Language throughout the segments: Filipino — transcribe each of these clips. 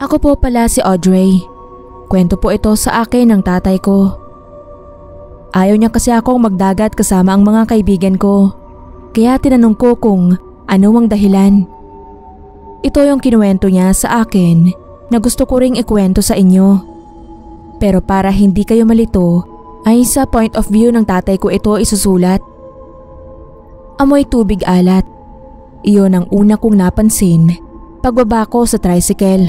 Ako po pala si Audrey. Kwento po ito sa akin ng tatay ko. Ayaw niya kasi akong magdagat kasama ang mga kaibigan ko. Kaya tinanong ko kung ano ang dahilan. Ito yung kinuwento niya sa akin na gusto ko ring ikwento sa inyo. Pero para hindi kayo malito, ay sa point of view ng tatay ko ito isusulat. Amoy tubig alat. Iyon ang una kong napansin pagbaba ko sa tricycle.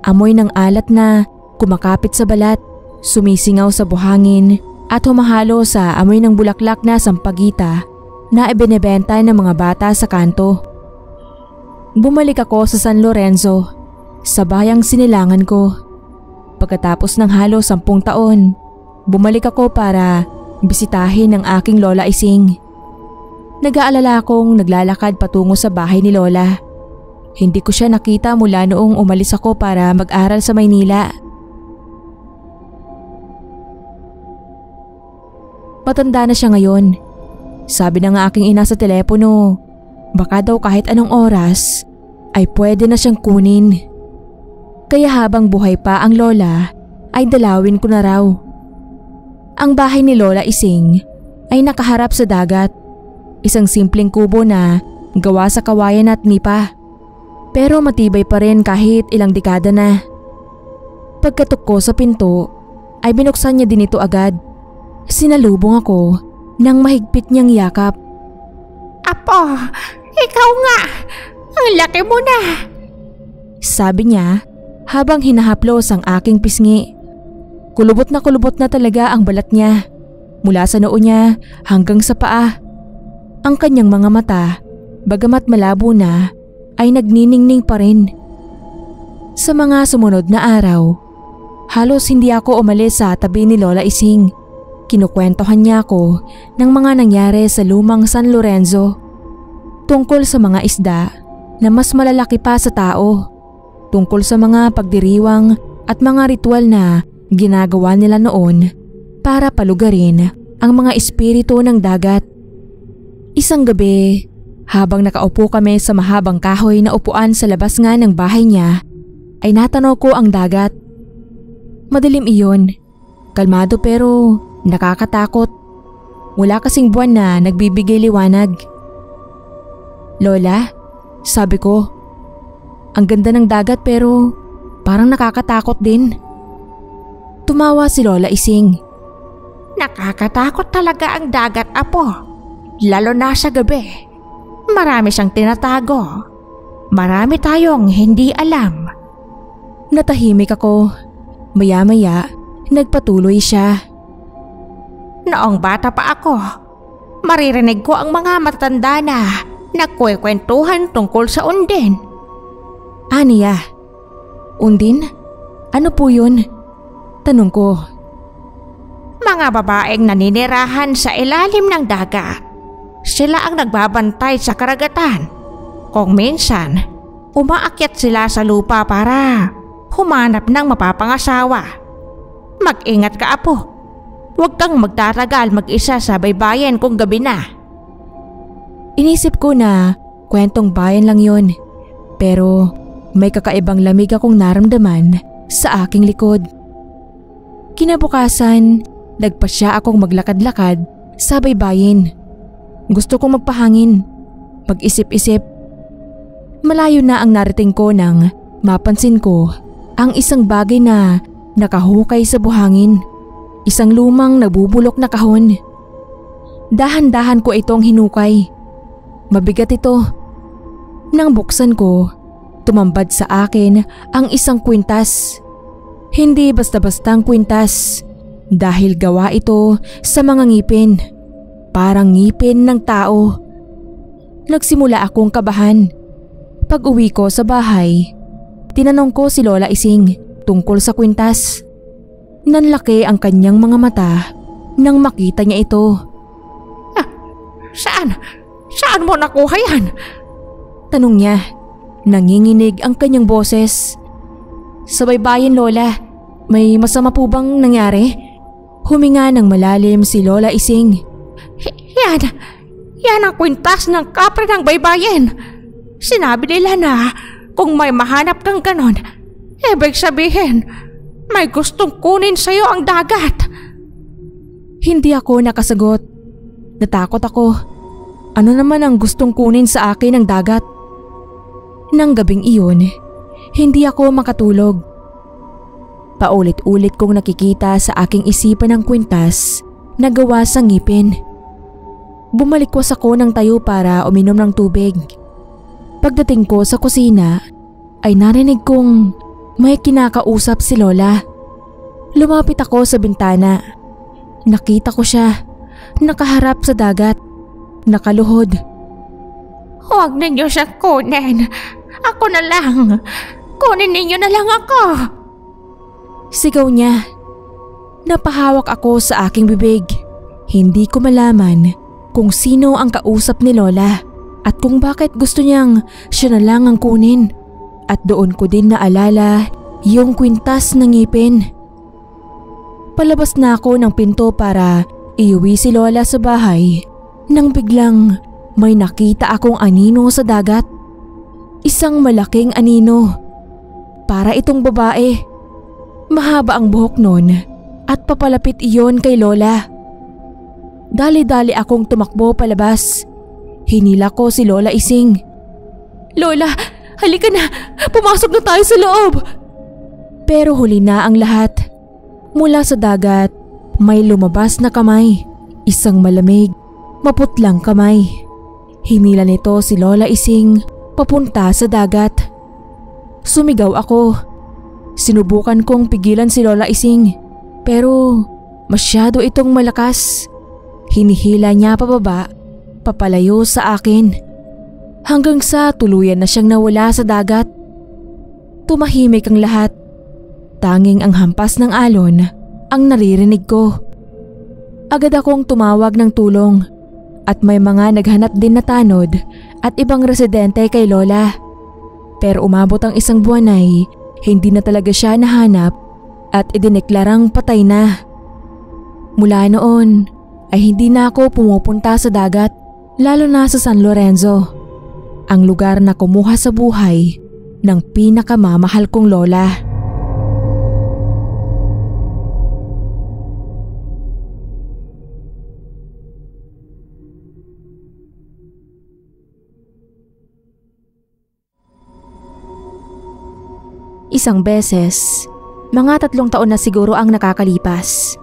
Amoy ng alat na kumakapit sa balat, sumisingaw sa buhangin at humahalo sa amoy ng bulaklak na sampagita na ibinebenta ng mga bata sa kanto. Bumalik ako sa San Lorenzo, sa bayang sinilangan ko. Pagkatapos ng halos 10 taon, bumalik ako para bisitahin ang aking Lola Ising. Nag-aalala akong naglalakad patungo sa bahay ni Lola. Hindi ko siya nakita mula noong umalis ako para mag-aral sa Maynila. Matanda na siya ngayon. Sabi ng aking ina sa telepono, baka daw kahit anong oras ay pwede na siyang kunin. Kaya habang buhay pa ang lola ay dalawin ko na raw. Ang bahay ni Lola Ising ay nakaharap sa dagat. Isang simpleng kubo na gawa sa kawayan at nipa. Pero matibay pa rin kahit ilang dekada na. Pagkatok ko sa pinto ay binuksan niya din ito agad. Sinalubong ako nang mahigpit niyang yakap. Apo, ikaw nga! Ang laki mo na! Sabi niya habang hinahaplos ang aking pisngi. Kulubot na talaga ang balat niya. Mula sa noo niya hanggang sa paa. Ang kanyang mga mata, bagamat malabo na, ay nagniningning pa rin. Sa mga sumunod na araw, halos hindi ako umalis sa tabi ni Lola Ising. Kinukwentohan niya ako ng mga nangyari sa lumang San Lorenzo. Tungkol sa mga isda na mas malalaki pa sa tao. Tungkol sa mga pagdiriwang at mga ritual na ginagawa nila noon para palugarin ang mga espiritu ng dagat. Isang gabi, habang nakaupo kami sa mahabang kahoy na upuan sa labas nga ng bahay niya, ay natanaw ko ang dagat. Madilim iyon, kalmado pero nakakatakot. Wala kasing buwan na nagbibigay liwanag. Lola, sabi ko, ang ganda ng dagat pero parang nakakatakot din. Tumawa si Lola Ising. Nakakatakot talaga ang dagat, Apo. Lalo na sa gabi. Marami siyang tinatago. Marami tayong hindi alam. Natahimik ako. Maya-maya, nagpatuloy siya. Noong bata pa ako, maririnig ko ang mga matatanda na nagkukwentuhan tungkol sa undin. Aniya, undin? Ano po yun? Tanong ko. Mga babaeng naninirahan sa ilalim ng dagat. Sila ang nagbabantay sa karagatan. Kung minsan, umaakyat sila sa lupa para humanap ng mapapangasawa. Mag-ingat ka, Apo. Huwag kang magtatagal mag-isa sa baybayin kung gabi na. Inisip ko na kwentong bayan lang yun. Pero may kakaibang lamig akong naramdaman sa aking likod. Kinabukasan, nagpasya akong maglakad-lakad sa baybayin. Gusto kong magpahangin, mag-isip-isip. Malayo na ang narating ko nang mapansin ko ang isang bagay na nakahukay sa buhangin. Isang lumang nabubulok na kahon. Dahan-dahan ko itong hinukay. Mabigat ito. Nang buksan ko, tumambad sa akin ang isang kwintas. Hindi basta-bastang kwintas dahil gawa ito sa mga ngipin. Parang ngipin ng tao. Nagsimula akong kabahan. Pag-uwi ko sa bahay, tinanong ko si Lola Ising tungkol sa kwintas. Nanlaki ang kanyang mga mata nang makita niya ito. Saan? Saan mo nakuha yan? Tanong niya. Nanginginig ang kanyang boses. Sa baybayin, Lola. May masama po bang nangyari? Huminga ng malalim si Lola Ising. Yan ang kwintas ng kapre ng baybayin. Sinabi nila na kung may mahanap kang ganon, Ibig sabihin, may gustong kunin sa'yo ang dagat. Hindi ako nakasagot. Natakot ako. Ano naman ang gustong kunin sa akin ng dagat? Nang gabing iyon, hindi ako makatulog. Paulit-ulit kong nakikita sa aking isipan ang kwintas na gawa sa ngipin. Bumalikwas ako ng tayo para uminom ng tubig. Pagdating ko sa kusina ay narinig kong may kinakausap si Lola. Lumapit ako sa bintana. Nakita ko siya, nakaharap sa dagat, nakaluhod. Huwag ninyo siyang kunin. Ako na lang. Kunin ninyo na lang ako. Sigaw niya. Napahawak ako sa aking bibig. Hindi ko malaman kung sino ang kausap ni Lola at kung bakit gusto niyang siya na lang ang kunin. At doon ko din naalala yung kwintas ng ngipin. Palabas na ako ng pinto para iuwi si Lola sa bahay nang biglang may nakita akong anino sa dagat. Isang malaking anino. Para itong babae. Mahaba ang buhok nun at papalapit iyon kay Lola. Dali-dali akong tumakbo palabas. Hinila ko si Lola Ising. "Lola, halika na! Pumasok na tayo sa loob!" Pero huli na ang lahat. Mula sa dagat, may lumabas na kamay. Isang malamig, maputlang kamay. Hinila nito si Lola Ising papunta sa dagat. Sumigaw ako. Sinubukan kong pigilan si Lola Ising pero masyado itong malakas. Hinihila niya pababa, papalayo sa akin. Hanggang sa tuluyan na siyang nawala sa dagat. Tumahimik ang lahat. Tanging ang hampas ng alon ang naririnig ko. Agad akong tumawag ng tulong at may mga naghanap din na tanod at ibang residente kay Lola. Pero umabot ang isang buwan ay hindi na talaga siya nahanap at idineklarang patay na. Mula noon ay hindi na ako pumupunta sa dagat, lalo na sa San Lorenzo, ang lugar na kumuha sa buhay ng pinakamamahal kong lola. Isang beses, mga 3 taon na siguro ang nakakalipas.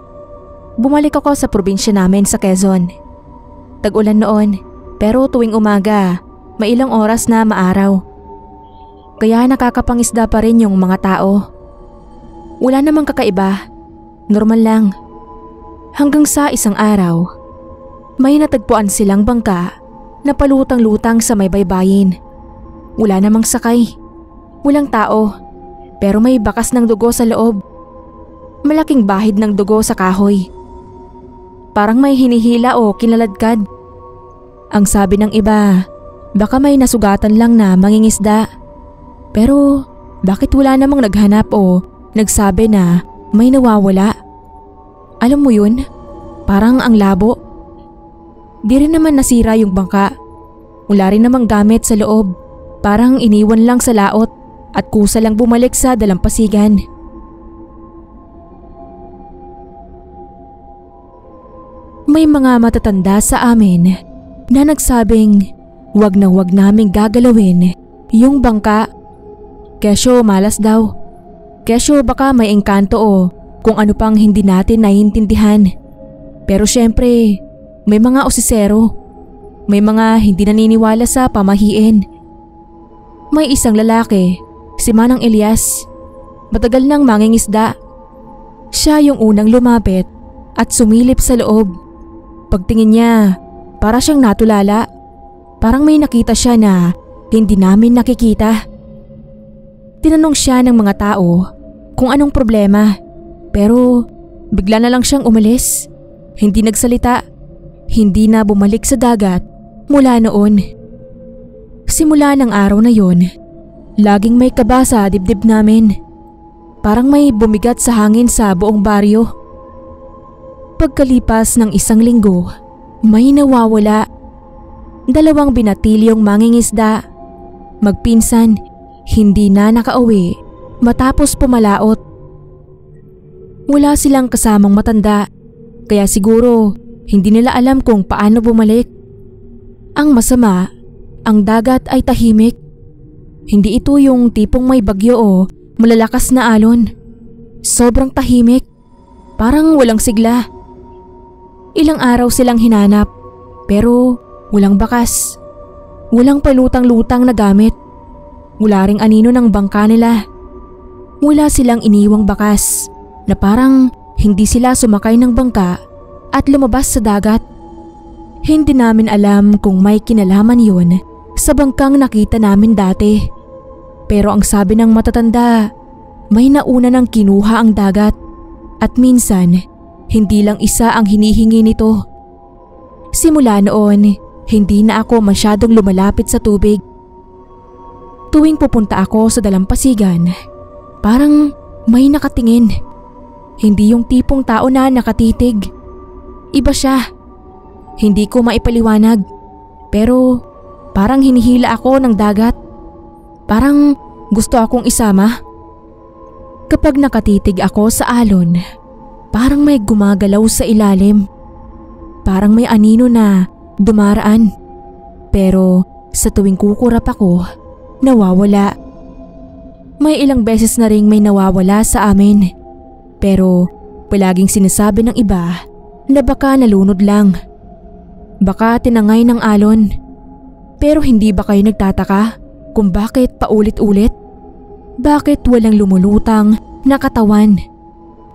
Bumalik ako sa probinsya namin sa Quezon. Tag-ulan noon, pero tuwing umaga, may ilang oras na maaraw. Kaya nakakapangisda pa rin yung mga tao. Wala namang kakaiba, normal lang. Hanggang sa isang araw, may natagpuan silang bangka na palutang-lutang sa may baybayin. Wala namang sakay, walang tao. Pero may bakas ng dugo sa loob. Malaking bahid ng dugo sa kahoy. Parang may hinihila o kinaladkad. Ang sabi ng iba, baka may nasugatan lang na mangingisda. Pero bakit wala namang naghanap o nagsabi na may nawawala? Alam mo yun? Parang ang labo. Di rin naman nasira yung bangka. Wala rin namang gamit sa loob. Parang iniwan lang sa laot. At kusa lang bumalik sa dalampasigan. May mga matatanda sa amin na nagsabing wag na wag naming gagalawin yung bangka. Kesyo malas daw. Kesyo baka may engkanto o kung ano pang hindi natin naiintindihan. Pero syempre, may mga osisero. May mga hindi naniniwala sa pamahiin. May isang lalaki, si Manang Elias, matagal nang mangingisda. Siya yung unang lumapit at sumilip sa loob. Pagtingin niya, para siyang natulala. Parang may nakita siya na hindi namin nakikita. Tinanong siya ng mga tao kung anong problema, pero bigla na lang siyang umalis. Hindi nagsalita, hindi na bumalik sa dagat mula noon. Simula ng araw na yon, laging may kaba sa dibdib namin. Parang may bumigat sa hangin sa buong baryo. Pagkalipas ng 1 linggo, may nawawala. 2 binatilyong mangingisda. Magpinsan, hindi na nakauwi matapos pumalaot. Wala silang kasamang matanda, kaya siguro hindi nila alam kung paano bumalik. Ang masama, ang dagat ay tahimik. Hindi ito yung tipong may bagyo o malalakas na alon. Sobrang tahimik, parang walang sigla. Ilang araw silang hinanap, pero walang bakas. Walang palutang-lutang na gamit. Wala ring anino ng bangka nila. Wala silang iniwang bakas na parang hindi sila sumakay ng bangka at lumabas sa dagat. Hindi namin alam kung may kinalaman yun sa bangkang nakita namin dati. Pero ang sabi ng matatanda, may nauna nang kinuha ang dagat at minsan hindi lang isa ang hinihingi nito. Simula noon, hindi na ako masyadong lumalapit sa tubig. Tuwing pupunta ako sa dalampasigan, parang may nakatingin. Hindi yung tipong tao na nakatitig. Iba siya. Hindi ko maipaliwanag, pero parang hinihila ako ng dagat. Parang gusto akong isama. Kapag nakatitig ako sa alon, parang may gumagalaw sa ilalim. Parang may anino na dumaraan. Pero sa tuwing kukurap ako, nawawala. May ilang beses na ring may nawawala sa amin. Pero palaging sinasabi ng iba na baka nalunod lang. Baka tinangay ng alon. Pero hindi ba kayo nagtataka kung bakit paulit-ulit? Bakit walang lumulutang na katawan?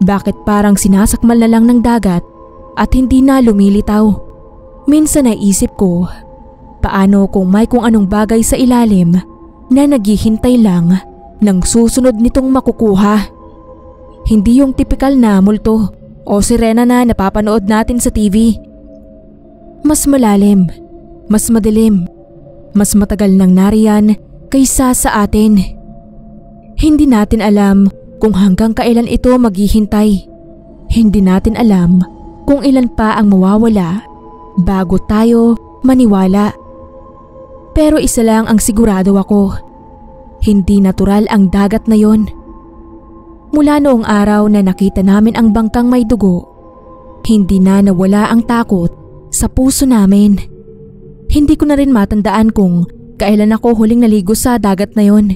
Bakit parang sinasakmal na lang ng dagat at hindi na lumilitaw? Minsan naisip ko, paano kung may kung anong bagay sa ilalim na naghihintay lang ng susunod nitong makukuha? Hindi yung tipikal na multo o sirena na napapanood natin sa TV. Mas malalim, mas madilim, mas matagal nang nariyan kaysa sa atin. Hindi natin alam kung hanggang kailan ito maghihintay. Hindi natin alam kung ilan pa ang mawawala bago tayo maniwala. Pero isa lang ang sigurado ako, hindi natural ang dagat na yon. Mula noong araw na nakita namin ang bangkang may dugo, hindi na nawala ang takot sa puso namin. Hindi ko na rin matandaan kung kailan ako huling naligo sa dagat na yon.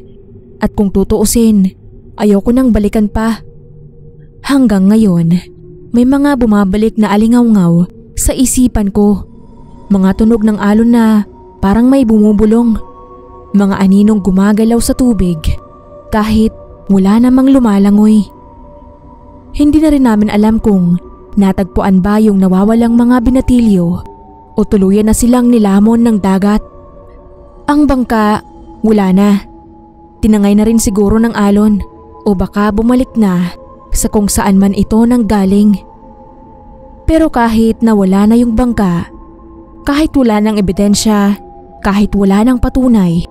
At kung tutuusin, ayoko nang balikan pa. Hanggang ngayon, may mga bumabalik na alingaw-ngaw sa isipan ko. Mga tunog ng alon na parang may bumubulong. Mga aninong gumagalaw sa tubig kahit wala namang lumalangoy. Hindi na rin namin alam kung natagpuan ba yung nawawalang mga binatilyo o tuluyan na silang nilamon ng dagat. Ang bangka, wala na. Tinangay na rin siguro ng alon o baka bumalik na sa kung saan man ito nanggaling. Pero kahit nawala na yung bangka, kahit wala ng ebidensya, kahit wala ng patunay,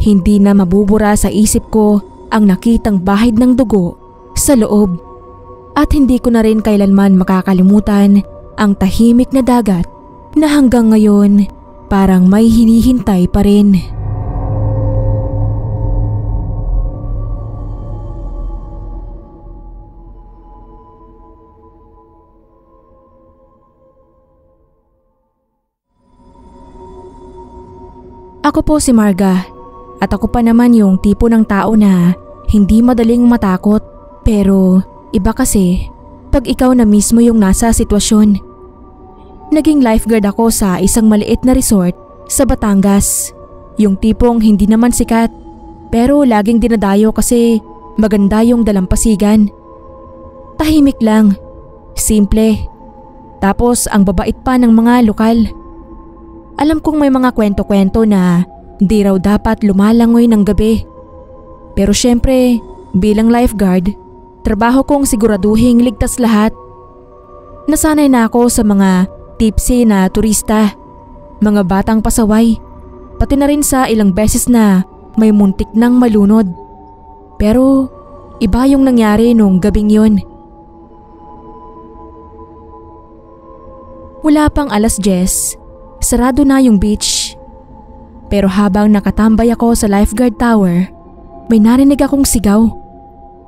hindi na mabubura sa isip ko ang nakitang bahid ng dugo sa loob. At hindi ko na rin kailanman makakalimutan ang tahimik na dagat na hanggang ngayon parang may hinihintay pa rin. Ako po si Marga at ako pa naman yung tipo ng tao na hindi madaling matakot. Pero iba kasi pag ikaw na mismo yung nasa sitwasyon. Naging lifeguard ako sa isang maliit na resort sa Batangas. Yung tipong hindi naman sikat pero laging dinadayo kasi maganda yung dalampasigan. Tahimik lang, simple. Tapos ang babait pa ng mga lokal. Alam kong may mga kwento-kwento na di raw dapat lumalangoy ng gabi. Pero syempre, bilang lifeguard, trabaho kong siguraduhing ligtas lahat. Nasanay na ako sa mga tipsy na turista, mga batang pasaway, pati na rin sa ilang beses na may muntik nang malunod. Pero iba yung nangyari nung gabing yon. Wala pang 10:00, sarado na yung beach. Pero habang nakatambay ako sa lifeguard tower, may narinig akong sigaw.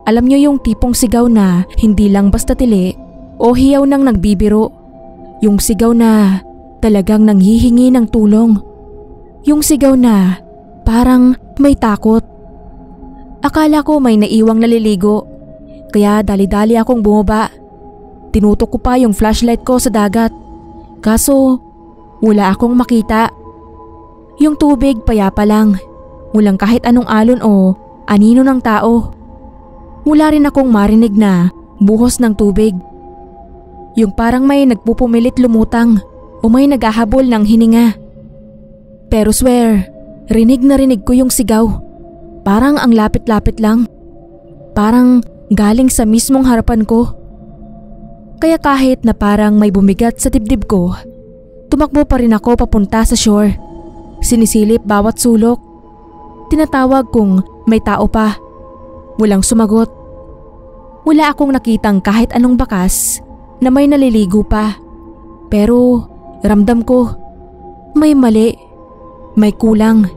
Alam niyo yung tipong sigaw na hindi lang basta tili o hiyaw nang nagbibiro. Yung sigaw na talagang nanghihingi ng tulong. Yung sigaw na parang may takot. Akala ko may naiwang naliligo, kaya dali-dali akong bumaba. Tinutok ko pa yung flashlight ko sa dagat. Kaso wala akong makita. Yung tubig payapa lang. Walang kahit anong alon o anino ng tao. Wala rin akong marinig na buhos ng tubig. Yung parang may nagpupumilit lumutang o may naghahabol ng hininga. Pero swear, rinig na rinig ko yung sigaw. Parang ang lapit-lapit lang. Parang galing sa mismong harapan ko. Kaya kahit na parang may bumigat sa dibdib ko, tumakbo pa rin ako papunta sa shore. Sinisilip bawat sulok. Tinatawag kung may tao pa. Walang sumagot. Wala akong nakitang kahit anong bakas na may naliligo pa. Pero ramdam ko, may mali, may kulang,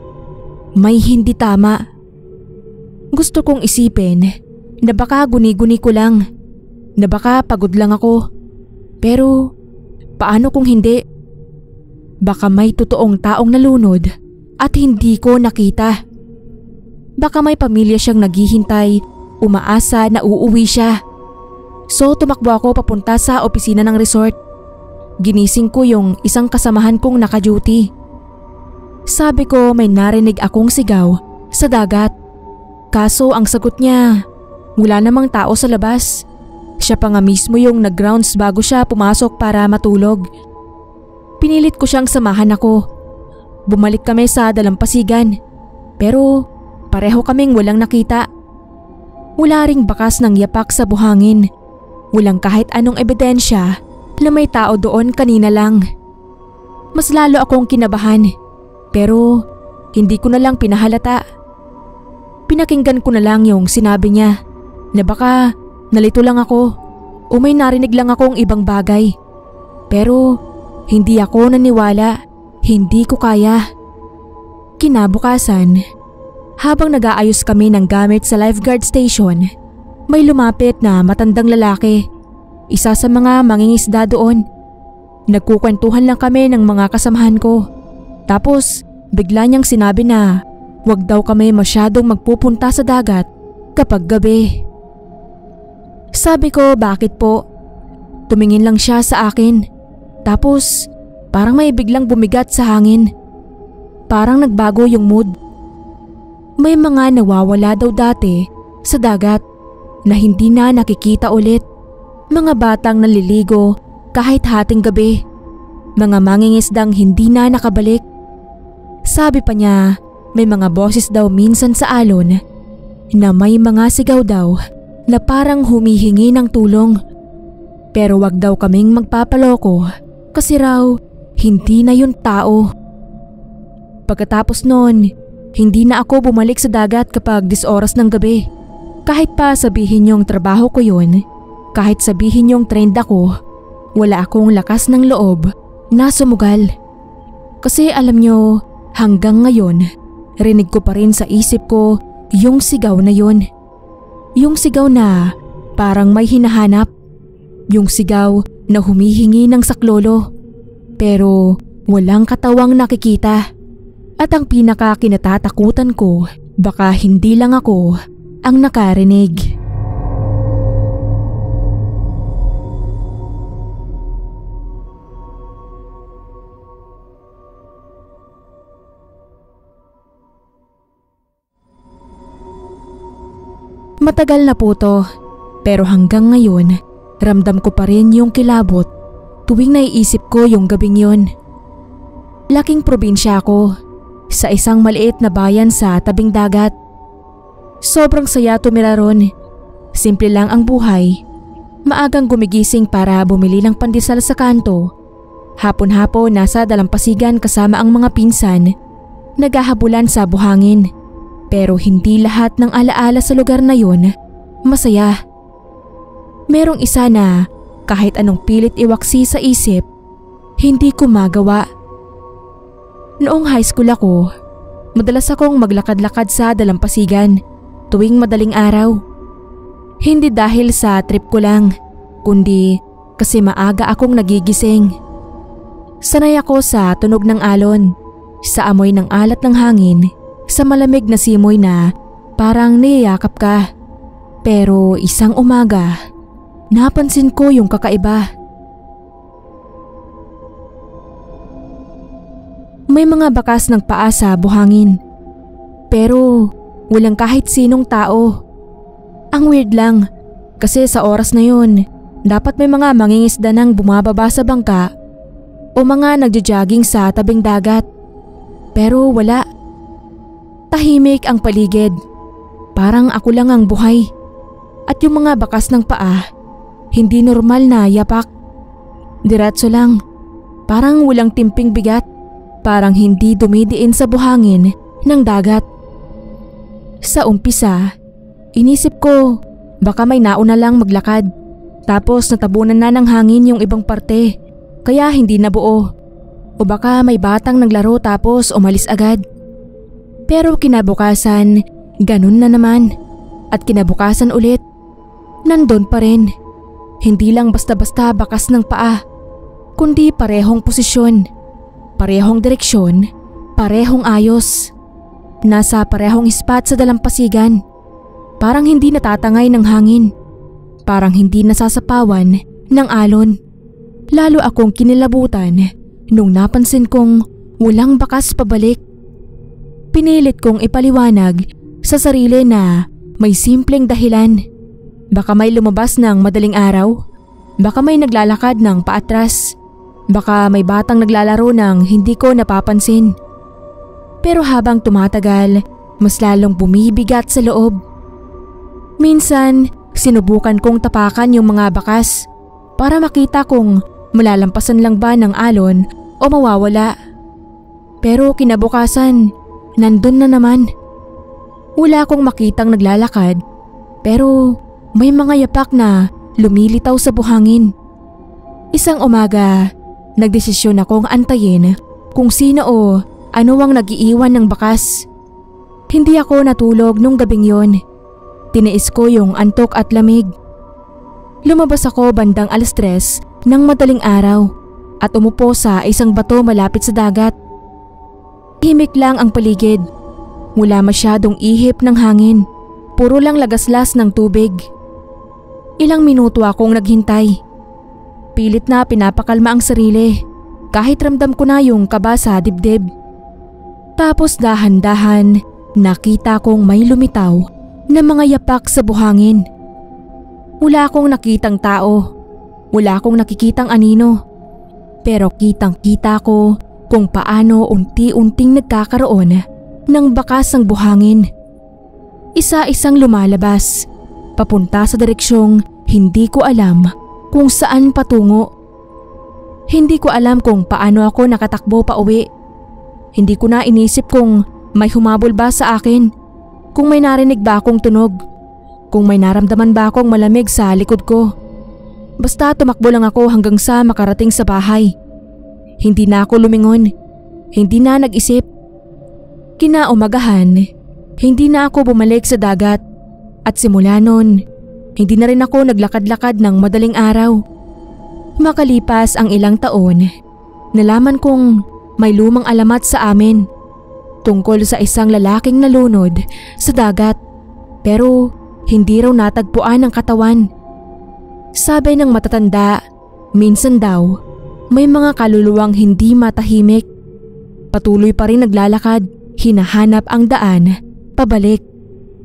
may hindi tama. Gusto kong isipin na baka guni-guni ko lang, na baka pagod lang ako. Pero paano kung hindi? Baka may totoong taong nalunod at hindi ko nakita. Baka may pamilya siyang naghihintay, umaasa na uuwi siya. So tumakbo ako papunta sa opisina ng resort. Ginising ko yung isang kasamahan kong naka-duty. Sabi ko may narinig akong sigaw sa dagat. Kaso ang sagot niya, wala namang tao sa labas. Siya pa nga mismo yung nag-grounds bago siya pumasok para matulog. Pinilit ko siyang samahan ako. Bumalik kami sa dalampasigan. Pero pareho kaming walang nakita. Wala ring bakas ng yapak sa buhangin. Walang kahit anong ebidensya na may tao doon kanina lang. Mas lalo akong kinabahan. Pero hindi ko na lang pinahalata. Pinakinggan ko na lang yung sinabi niya na baka nalito lang ako o may narinig lang akong ibang bagay. Pero hindi ako naniwala. Hindi ko kaya. Kinabukasan, habang nag-aayos kami ng gamit sa lifeguard station, may lumapit na matandang lalaki, isa sa mga mangingisda doon. Nagkukwentuhan lang kami ng mga kasamahan ko. Tapos bigla niyang sinabi na wag daw kami masyadong magpupunta sa dagat kapag gabi. Sabi ko, bakit po? Tumingin lang siya sa akin. Tapos parang may biglang bumigat sa hangin. Parang nagbago yung mood. May mga nawawala daw dati sa dagat na hindi na nakikita ulit. Mga batang naliligo kahit hating gabi. Mga mangingisdang hindi na nakabalik. Sabi pa niya, may mga boses daw minsan sa alon na may mga sigaw daw na parang humihingi ng tulong. Pero wag daw kaming magpapaloko kasi raw hindi na yun tao. Pagkatapos nun, hindi na ako bumalik sa dagat kapag 10 oras ng gabi. Kahit pa sabihin yung trabaho ko yun, kahit sabihin yung trend ako, wala akong lakas ng loob na sumugal. Kasi alam nyo, hanggang ngayon, rinig ko pa rin sa isip ko yung sigaw na yun. Yung sigaw na parang may hinahanap. Yung sigaw na humihingi ng saklolo. Pero walang katawang nakikita. At ang pinaka-kinatatakutan ko, baka hindi lang ako ang nakarinig. Matagal na po to, pero hanggang ngayon, ramdam ko pa rin yung kilabot tuwing naiisip ko yung gabing yun. Laking probinsya ako, sa isang maliit na bayan sa tabing dagat. Sobrang saya tumira ron. Simple lang ang buhay. Maagang gumigising para bumili ng pandesal sa kanto. Hapon-hapon nasa dalampasigan kasama ang mga pinsan. Naghahabulan sa buhangin. Pero hindi lahat ng alaala sa lugar na yun masaya. Merong isa na kahit anong pilit iwaksi sa isip, hindi ko magawa. Noong high school ako, madalas akong maglakad-lakad sa dalampasigan tuwing madaling araw. Hindi dahil sa trip ko lang, kundi kasi maaga akong nagigising. Sanay ako sa tunog ng alon, sa amoy ng alat ng hangin, sa malamig na simoy na parang niyayakap ka. Pero isang umaga, napansin ko yung kakaiba. May mga bakas ng paa sa buhangin, pero walang kahit sinong tao. Ang weird lang, kasi sa oras na yun, dapat may mga mangingisda nang bumababa sa bangka o mga nagja-jogging sa tabing dagat. Pero wala. Tahimik ang paligid. Parang ako lang ang buhay. At yung mga bakas ng paa, hindi normal na yapak. Diretso lang. Parang walang timping bigat. Parang hindi dumidiin sa buhangin ng dagat. Sa umpisa, inisip ko baka may nauna lang maglakad. Tapos natabunan na ng hangin yung ibang parte, kaya hindi nabuo. O baka may batang naglaro tapos umalis agad. Pero kinabukasan, ganun na naman. At kinabukasan ulit, nandun pa rin. Hindi lang basta-basta bakas ng paa, kundi parehong posisyon, parehong direksyon, parehong ayos. Nasa parehong spot sa dalampasigan. Parang hindi natatangay ng hangin. Parang hindi nasasapawan ng alon. Lalo akong kinilabutan nung napansin kong walang bakas pabalik. Pinilit kong ipaliwanag sa sarili na may simpleng dahilan. Baka may lumabas ng madaling araw. Baka may naglalakad ng paatras. Baka may batang naglalaro ng hindi ko napapansin. Pero habang tumatagal, mas lalong bumibigat sa loob. Minsan, sinubukan kong tapakan yung mga bakas para makita kung malalampasan lang ba ng alon o mawawala. Pero kinabukasan, nandun na naman. Wala akong makitang naglalakad, pero may mga yapak na lumilitaw sa buhangin. Isang umaga, nagdesisyon akong antayin kung sino o ano ang nag-iiwan ng bakas. Hindi ako natulog nung gabing yon. Tiniis ko yung antok at lamig. Lumabas ako bandang 3:00 ng madaling araw at umupo sa isang bato malapit sa dagat. Himik lang ang paligid. Wala masyadong ihip ng hangin. Puro lang lagaslas ng tubig. Ilang minuto akong naghintay. Pilit na pinapakalma ang sarili kahit ramdam ko na yung kaba sa dibdib. Tapos dahan-dahan nakita kong may lumitaw na mga yapak sa buhangin. Wala akong nakitang tao. Wala akong nakikitang anino. Pero kitang-kita ko kung paano unti-unting nagkakaroon ng bakas ang buhangin. Isa-isang lumalabas, papunta sa direksyong hindi ko alam kung saan patungo. Hindi ko alam kung paano ako nakatakbo pa uwi. Hindi ko na inisip kung may humabol ba sa akin, kung may narinig ba akong tunog, kung may naramdaman ba akong malamig sa likod ko. Basta tumakbo lang ako hanggang sa makarating sa bahay. Hindi na ako lumingon, hindi na nag-isip. Kinaumagahan, hindi na ako bumalik sa dagat at simula nun, hindi na rin ako naglakad-lakad ng madaling araw. Makalipas ang ilang taon, nalaman kong may lumang alamat sa amin tungkol sa isang lalaking nalunod sa dagat pero hindi raw natagpuan ang katawan. Sabi ng matatanda, minsan daw may mga kaluluwang hindi matahimik. Patuloy pa rin naglalakad, hinahanap ang daan, pabalik.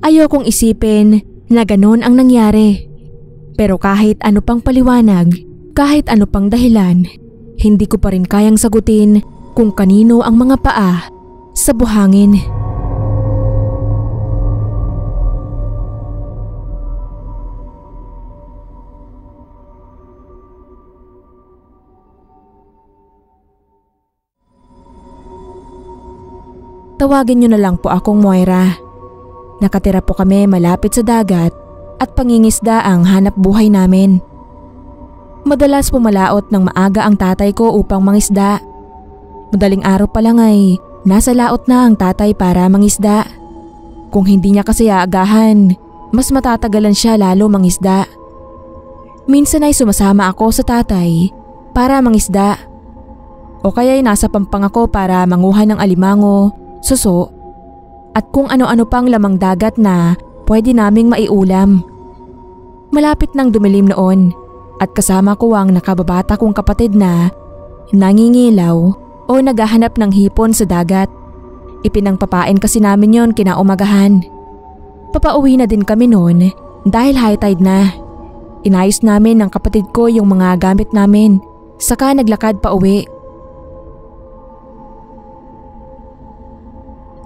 Ayokong isipin na ganon ang nangyari. Pero kahit ano pang paliwanag, kahit ano pang dahilan, hindi ko pa rin kayang sagutin kung kanino ang mga paa sa buhangin. Tawagin niyo na lang po akong Moira. Nakatira po kami malapit sa dagat at pangingisda ang hanap buhay namin. Madalas pumalaot ng maaga ang tatay ko upang mangisda. Madaling araw pa lang ay nasa laot na ang tatay para mangisda. Kung hindi niya kasi aagahan, mas matatagalan siya lalo mangisda. Minsan ay sumasama ako sa tatay para mangisda. O kaya'y nasa pampang ako para manguha ng alimango, suso, at kung ano-ano pang lamang dagat na pwede naming maiulam. Malapit nang dumilim noon at kasama ko ang nakababata kong kapatid na nangingilaw o naghahanap ng hipon sa dagat. Ipinangpapain kasi namin yon kinaumagahan. Papauwi na din kami noon dahil high tide na. Inayos namin ng kapatid ko yung mga gamit namin, saka naglakad pa uwi.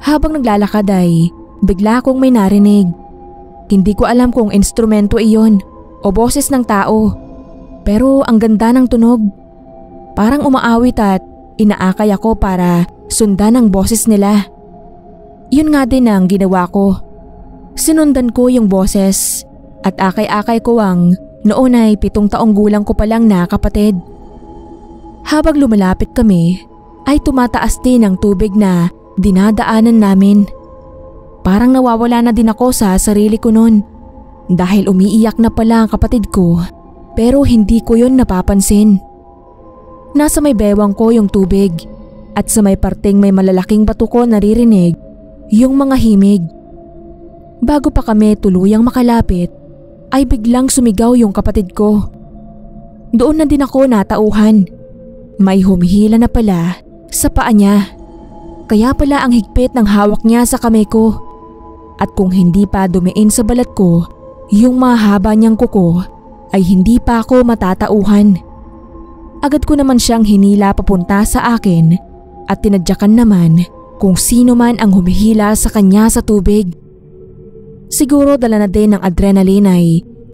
Habang naglalakad ay bigla akong may narinig. Hindi ko alam kung instrumento iyon o boses ng tao, pero ang ganda ng tunog. Parang umaawit at inaakay ako para sundan ang boses nila. Yun nga din ang ginawa ko. Sinundan ko yung boses at akay-akay ko ang noon ay 7 taong gulang ko pa lang na kapatid. Habang lumalapit kami ay tumataas din ang tubig na dinadaanan namin. Parang nawawala na din ako sa sarili ko noon dahil umiiyak na pala ang kapatid ko, pero hindi ko yun napapansin. Nasa may bewang ko yung tubig at sa may parteng may malalaking bato ko naririnig yung mga himig. Bago pa kami tuluyang makalapit ay biglang sumigaw yung kapatid ko. Doon na din ako natauhan. May humihila na pala sa paa niya. Kaya pala ang higpit ng hawak niya sa kamay ko. At kung hindi pa dumiin sa balat ko yung mahaba niyang kuko ay hindi pa ako matatauhan. Agad ko naman siyang hinila papunta sa akin at tinadyakan naman kung sino man ang humihila sa kanya sa tubig. Siguro dala na din ng adrenaline ay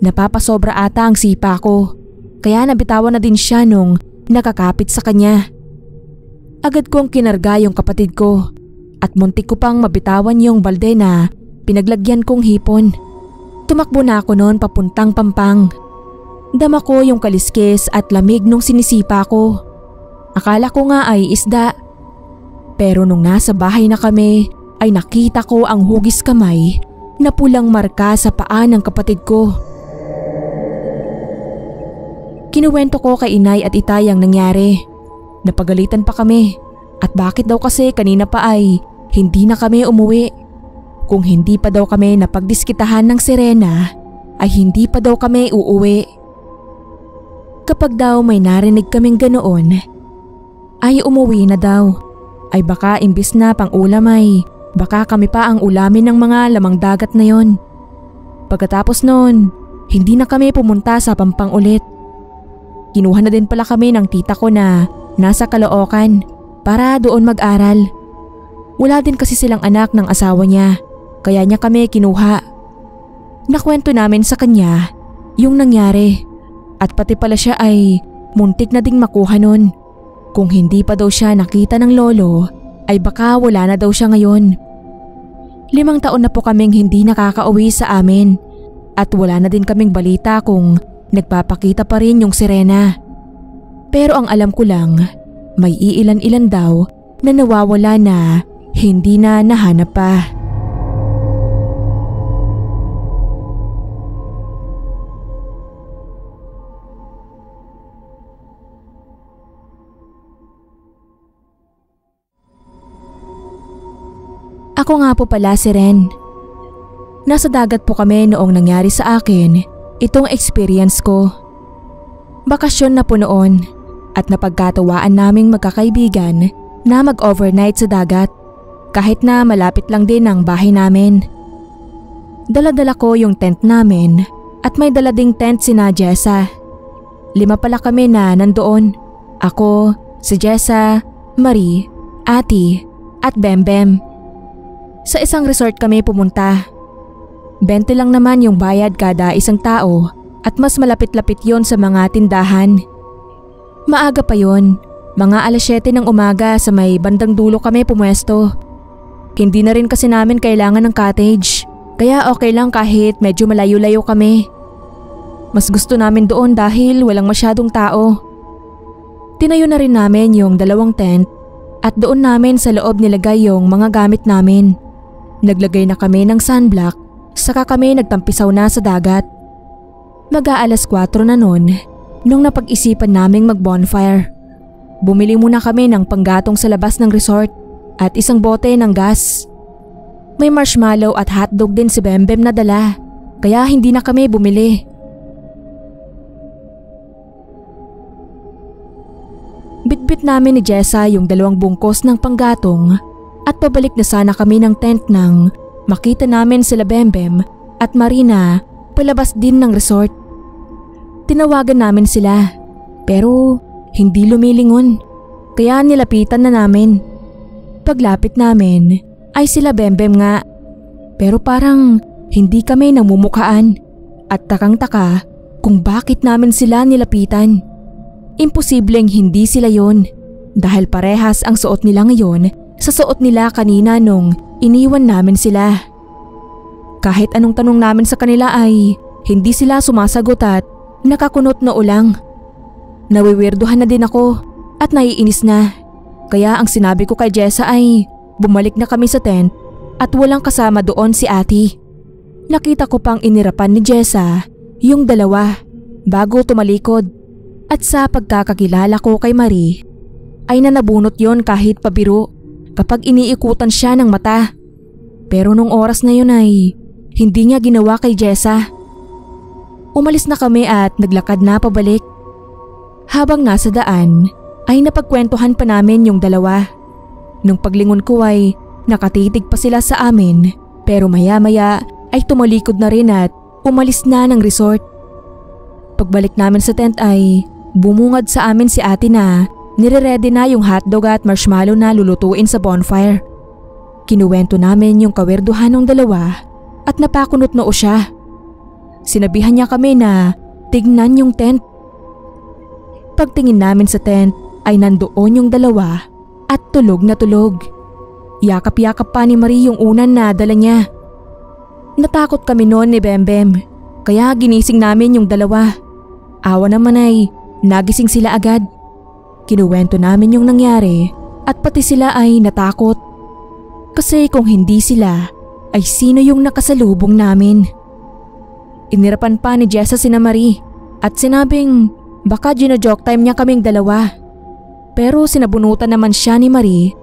napapasobra ata ang sipa ko, kaya nabitawan na din siya nung nakakapit sa kanya. Agad kong kinarga yung kapatid ko at muntik ko pang mabitawan yung balde na pinaglagyan kong hipon. Tumakbo na ako noon papuntang Pampang. Dama ko yung kaliskis at lamig nung sinisipa ko. Akala ko nga ay isda. Pero nung nasa bahay na kami ay nakita ko ang hugis kamay na pulang marka sa paa ng kapatid ko. Kinuwento ko kay inay at itay ang nangyari. Napagalitan pa kami at bakit daw kasi kanina pa ay hindi na kami umuwi. Kung hindi pa daw kami napagdiskitahan ng sirena ay hindi pa daw kami uuwi. Kapag daw may narinig kaming ganoon ay umuwi na daw. Ay baka imbis na pang ulam ay baka kami pa ang ulamin ng mga lamang dagat na yon. Pagkatapos noon, hindi na kami pumunta sa Pampang ulit. Kinuha na din pala kami ng tita ko na nasa Caloocan para doon mag-aral. Wala din kasi silang anak ng asawa niya, kaya niya kami kinuha. Nakwento namin sa kanya yung nangyari at pati pala siya ay muntik na ding makuha nun. Kung hindi pa daw siya nakita ng lolo ay baka wala na daw siya ngayon. 5 taon na po kaming hindi nakakauwi sa amin at wala na din kaming balita kung nagpapakita pa rin yung sirena. Pero ang alam ko lang, may iilan-ilan daw na nawawala na hindi na nahanap pa. Ako nga po pala si Ren. Nasa dagat po kami noong nangyari sa akin itong experience ko. Bakasyon na po noon at napagkatuwaan naming magkakaibigan na mag-overnight sa dagat kahit na malapit lang din ang bahay namin. Dala-dala ko yung tent namin at may dala ding tent sina Jessa. 5 pala kami na nandoon. Ako, si Jessa, Marie, Ati at Bembem. Sa isang resort kami pumunta. 20 lang naman yung bayad kada isang tao at mas malapit-lapit yon sa mga tindahan. Maaga pa yon, mga 7:00 ng umaga sa may bandang dulo kami pumwesto. Hindi na rin kasi namin kailangan ng cottage, kaya okay lang kahit medyo malayo-layo kami. Mas gusto namin doon dahil walang masyadong tao. Tinayo na rin namin yung 2 tent at doon namin sa loob nilagay yung mga gamit namin. Naglagay na kami ng sunblock Saka kami nagtampisaw na sa dagat. Mag-aalas 4 na noon nung napag-isipan naming mag-bonfire. Bumili muna kami ng panggatong sa labas ng resort at isang bote ng gas. May marshmallow at hotdog din si Bembem na dala, kaya hindi na kami bumili. Bitbit namin ni Jessa yung 2 bungkos ng panggatong at pabalik na sana kami ng tent nang makita namin sila Bembem at Marina palabas din ng resort. Tinawagan namin sila pero hindi lumilingon, kaya nilapitan na namin. Paglapit namin ay sila Bembem nga, pero parang hindi kami namumukhaan at takang-taka kung bakit namin sila nilapitan. Imposibleng hindi sila yon dahil parehas ang suot nila ngayon sa suot nila kanina nung iniwan namin sila. Kahit anong tanong namin sa kanila ay hindi sila sumasagot at nakakunot na ulang. Nawiwirduhan na din ako at naiinis na, kaya ang sinabi ko kay Jessa ay bumalik na kami sa tent at walang kasama doon si Ate. Nakita ko pang inirapan ni Jessa yung 2 bago tumalikod at sa pagkakakilala ko kay Marie ay nanabunot yon kahit pabiro kapag iniikutan siya ng mata. Pero nung oras na yun ay hindi niya ginawa kay Jessa. Umalis na kami at naglakad na pabalik. Habang nasa daan ay napagkwentuhan pa namin yung 2. Nung paglingon ko ay nakatitig pa sila sa amin, pero maya-maya ay tumalikod na rin at umalis na ng resort. Pagbalik namin sa tent ay bumungad sa amin si Ate na nire-ready na yung hotdog at marshmallow na lulutuin sa bonfire. Kinuwento namin yung kawerduhan ng 2 at napakunot noo siya. Sinabihan niya kami na tignan yung tent. Pagtingin namin sa tent ay nandoon yung 2 at tulog na tulog. Yakap-yakap pa ni Marie yung unan na dala niya. Natakot kami noon ni Bembem, kaya ginising namin yung 2. Awa naman ay nagising sila agad. Kinuwento namin yung nangyari at pati sila ay natakot. Kasi kung hindi sila, ay sino yung nakasalubong namin? Inirapan pa ni Jessa sina Marie at sinabing baka gino-joke time niya kaming 2. Pero sinabunutan naman siya ni Marie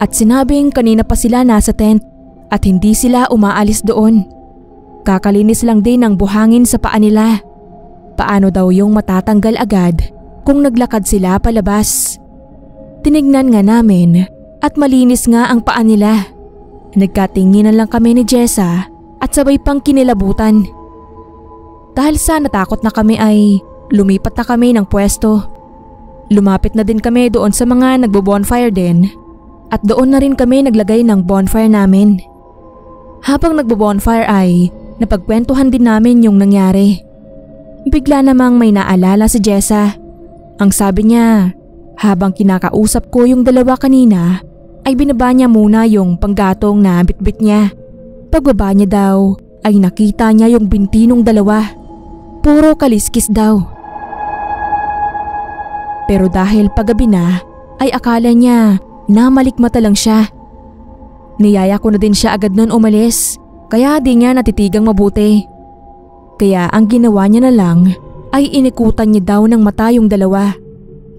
at sinabing kanina pa sila nasa tent at hindi sila umaalis doon. Kakalinis lang din ng buhangin sa paa nila. Paano daw yung matatanggal agad kung naglakad sila palabas? Tinignan nga namin at malinis nga ang paa nila. Nagkatinginan lang kami ni Jessa at sabay pang kinilabutan. Dahil sa natakot na kami ay lumipat na kami ng pwesto. Lumapit na din kami doon sa mga nagbo-bonfire din at doon na rin kami naglagay ng bonfire namin. Habang nagbo-bonfire ay napagkwentuhan din namin yung nangyari. Bigla namang may naalala si Jessa. Ang sabi niya, habang kinakausap ko yung 2 kanina ay binaba niya muna yung panggatong na bitbit niya. Pagbaba niya daw ay nakita niya yung binti ng 2. Puro kaliskis daw. Pero dahil paggabi na ay akala niya na malikmata lang siya. Niyaya ko na din siya agad nun umalis, kaya di niya natitigang mabuti. Kaya ang ginawa niya na lang ay inikutan niya daw ng mata yung 2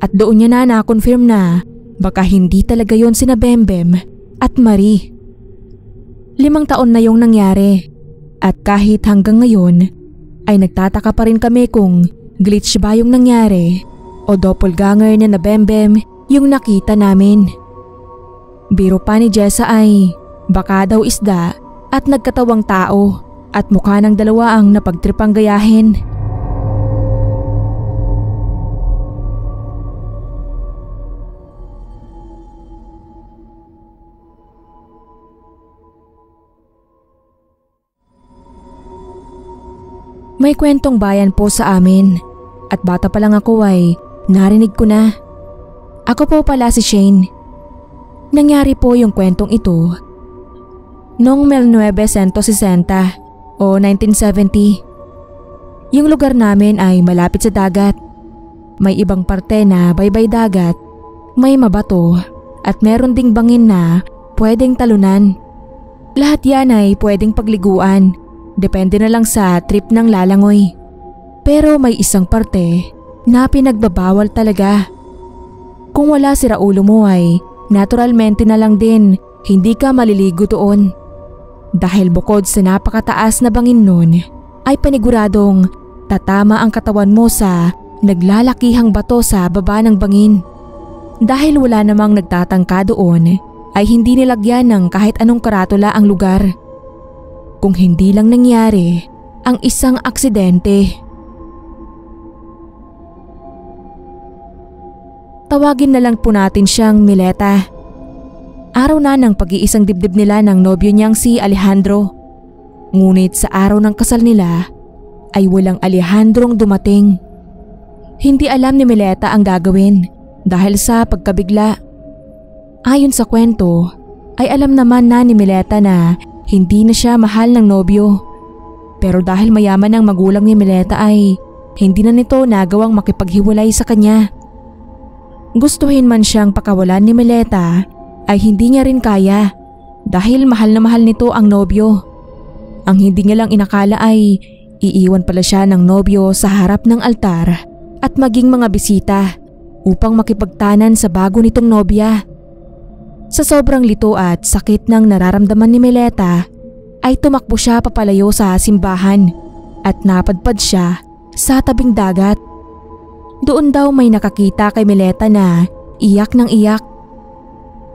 at doon niya na na-confirm na baka hindi talaga yon sina Bembem at Marie. 5 taon na yung nangyari at kahit hanggang ngayon ay nagtataka pa rin kami kung glitch ba yung nangyari o doppelganger na Bembem yung nakita namin. Biro pa ni Jessa ay baka daw isda at nagkatawang tao at mukha ng 2 ang napagtripang gayahin. May kwentong bayan po sa amin at bata pa lang ako ay narinig ko na. Ako po pala si Shane. Nangyari po yung kwentong ito noong 1960 o 1970. Yung lugar namin ay malapit sa dagat. May ibang parte na baybay dagat, may mabato at meron ding bangin na pwedeng talunan. Lahat yan ay pwedeng pagliguan depende na lang sa trip ng lalangoy. Pero may isang parte na pinagbabawal talaga. Kung wala si Raulo mo ay naturalmente na lang din hindi ka maliligo doon. Dahil bukod sa napakataas na bangin nun ay paniguradong tatama ang katawan mo sa naglalakihang bato sa baba ng bangin. Dahil wala namang nagtatangka doon ay hindi nilagyan ng kahit anong karatula ang lugar. Kung hindi lang nangyari ang isang aksidente. Tawagin na lang po natin siyang Mileta. Araw na ng pag-iisang dibdib nila ng nobyo niyang si Alejandro. Ngunit sa araw ng kasal nila ay walang Alejandrong dumating. Hindi alam ni Mileta ang gagawin dahil sa pagkabigla. Ayon sa kwento ay alam naman na ni Mileta na hindi na siya mahal ng nobyo. Pero dahil mayaman ang magulang ni Mileta ay hindi na nito nagawang makipaghiwalay sa kanya. Gustuhin man siyang pakawalan ni Mileta ay hindi niya rin kaya dahil mahal na mahal nito ang nobyo. Ang hindi niya lang inakala ay iiwan pala siya ng nobyo sa harap ng altar at maging mga bisita upang makipagtanan sa bago nitong nobya. Sa sobrang lito at sakit ng nararamdaman ni Mileta ay tumakbo siya papalayo sa simbahan at napadpad siya sa tabing dagat. Doon daw may nakakita kay Mileta na iyak ng iyak.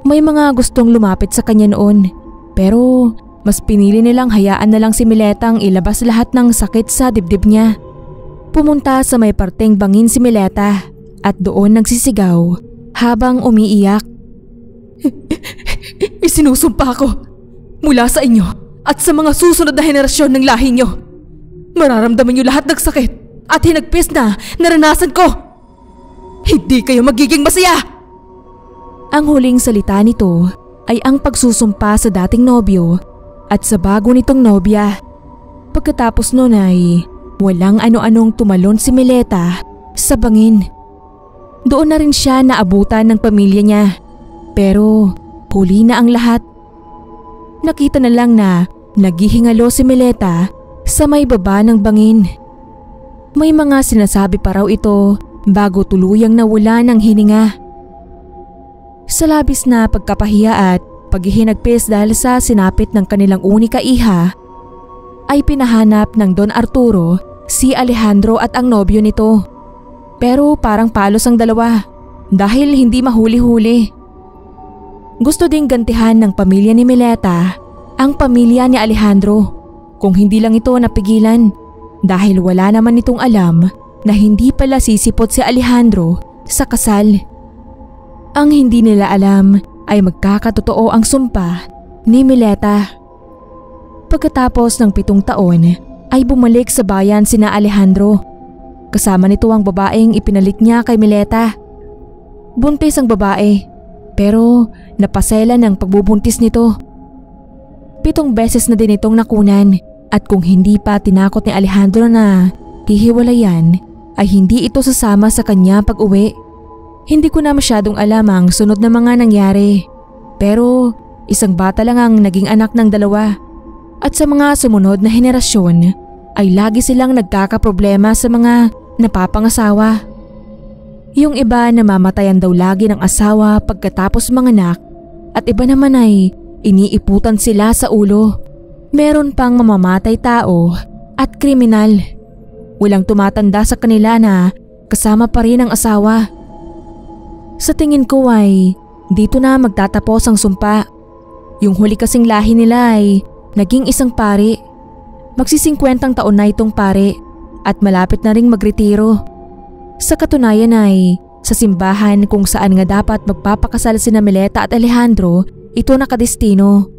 May mga gustong lumapit sa kanya noon pero mas pinili nilang hayaan na lang si Miletang ilabas lahat ng sakit sa dibdib niya. Pumunta sa may parteng bangin si Mileta at doon nagsisigaw habang umiiyak. Isinusumpa ko mula sa inyo at sa mga susunod na henerasyon ng lahi niyo. Mararamdaman niyo lahat ng sakit at hinagpis na naranasan ko. Hindi kayo magiging masaya! Ang huling salita nito ay ang pagsusumpa sa dating nobyo at sa bago nitong nobya. Pagkatapos nun ay walang ano-anong tumalon si Mileta sa bangin. Doon na rin siya naabutan ng pamilya niya pero huli na ang lahat. Nakita na lang na naghihingalo si Mileta sa may baba ng bangin. May mga sinasabi pa raw ito bago tuluyang nawala ng hininga. Sa labis na pagkapahiya at paghihinagpis dahil sa sinapit ng kanilang unika iha, ay pinahanap ng Don Arturo si Alejandro at ang nobyo nito. Pero parang palos ang dalawa dahil hindi mahuli-huli. Gusto ding gantihan ng pamilya ni Mileta ang pamilya ni Alejandro kung hindi lang ito napigilan. Dahil wala naman itong alam na hindi pala sisipot si Alejandro sa kasal. Ang hindi nila alam ay magkakatotoo ang sumpa ni Mileta. Pagkatapos ng 7 taon ay bumalik sa bayan sina Alejandro. Kasama nito ang babaeng ipinalit niya kay Mileta. Buntis ang babae pero napasela ng pagbubuntis nito. 7 beses na din itong nakunan. At kung hindi pa tinakot ni Alejandro na hihiwalayan ay hindi ito sasama sa kanya pag-uwi. Hindi ko na masyadong alam ang sunod na mga nangyari. Pero isang bata lang ang naging anak ng dalawa. At sa mga sumunod na henerasyon ay lagi silang nagkakaproblema sa mga napapangasawa. Yung iba namamatayan daw lagi ng asawa pagkatapos manganak at iba naman ay iniiputan sila sa ulo. Meron pang mamamatay tao at kriminal. Walang tumatanda sa kanila na kasama pa rin ang asawa. Sa tingin ko ay dito na magtatapos ang sumpa. Yung huli kasing lahi nila ay naging isang pari. Magsi-50 taon na itong pari at malapit na ring magretiro. Sa katunayan ay sa simbahan kung saan nga dapat magpapakasal sina Mileta at Alejandro, ito nakadestino.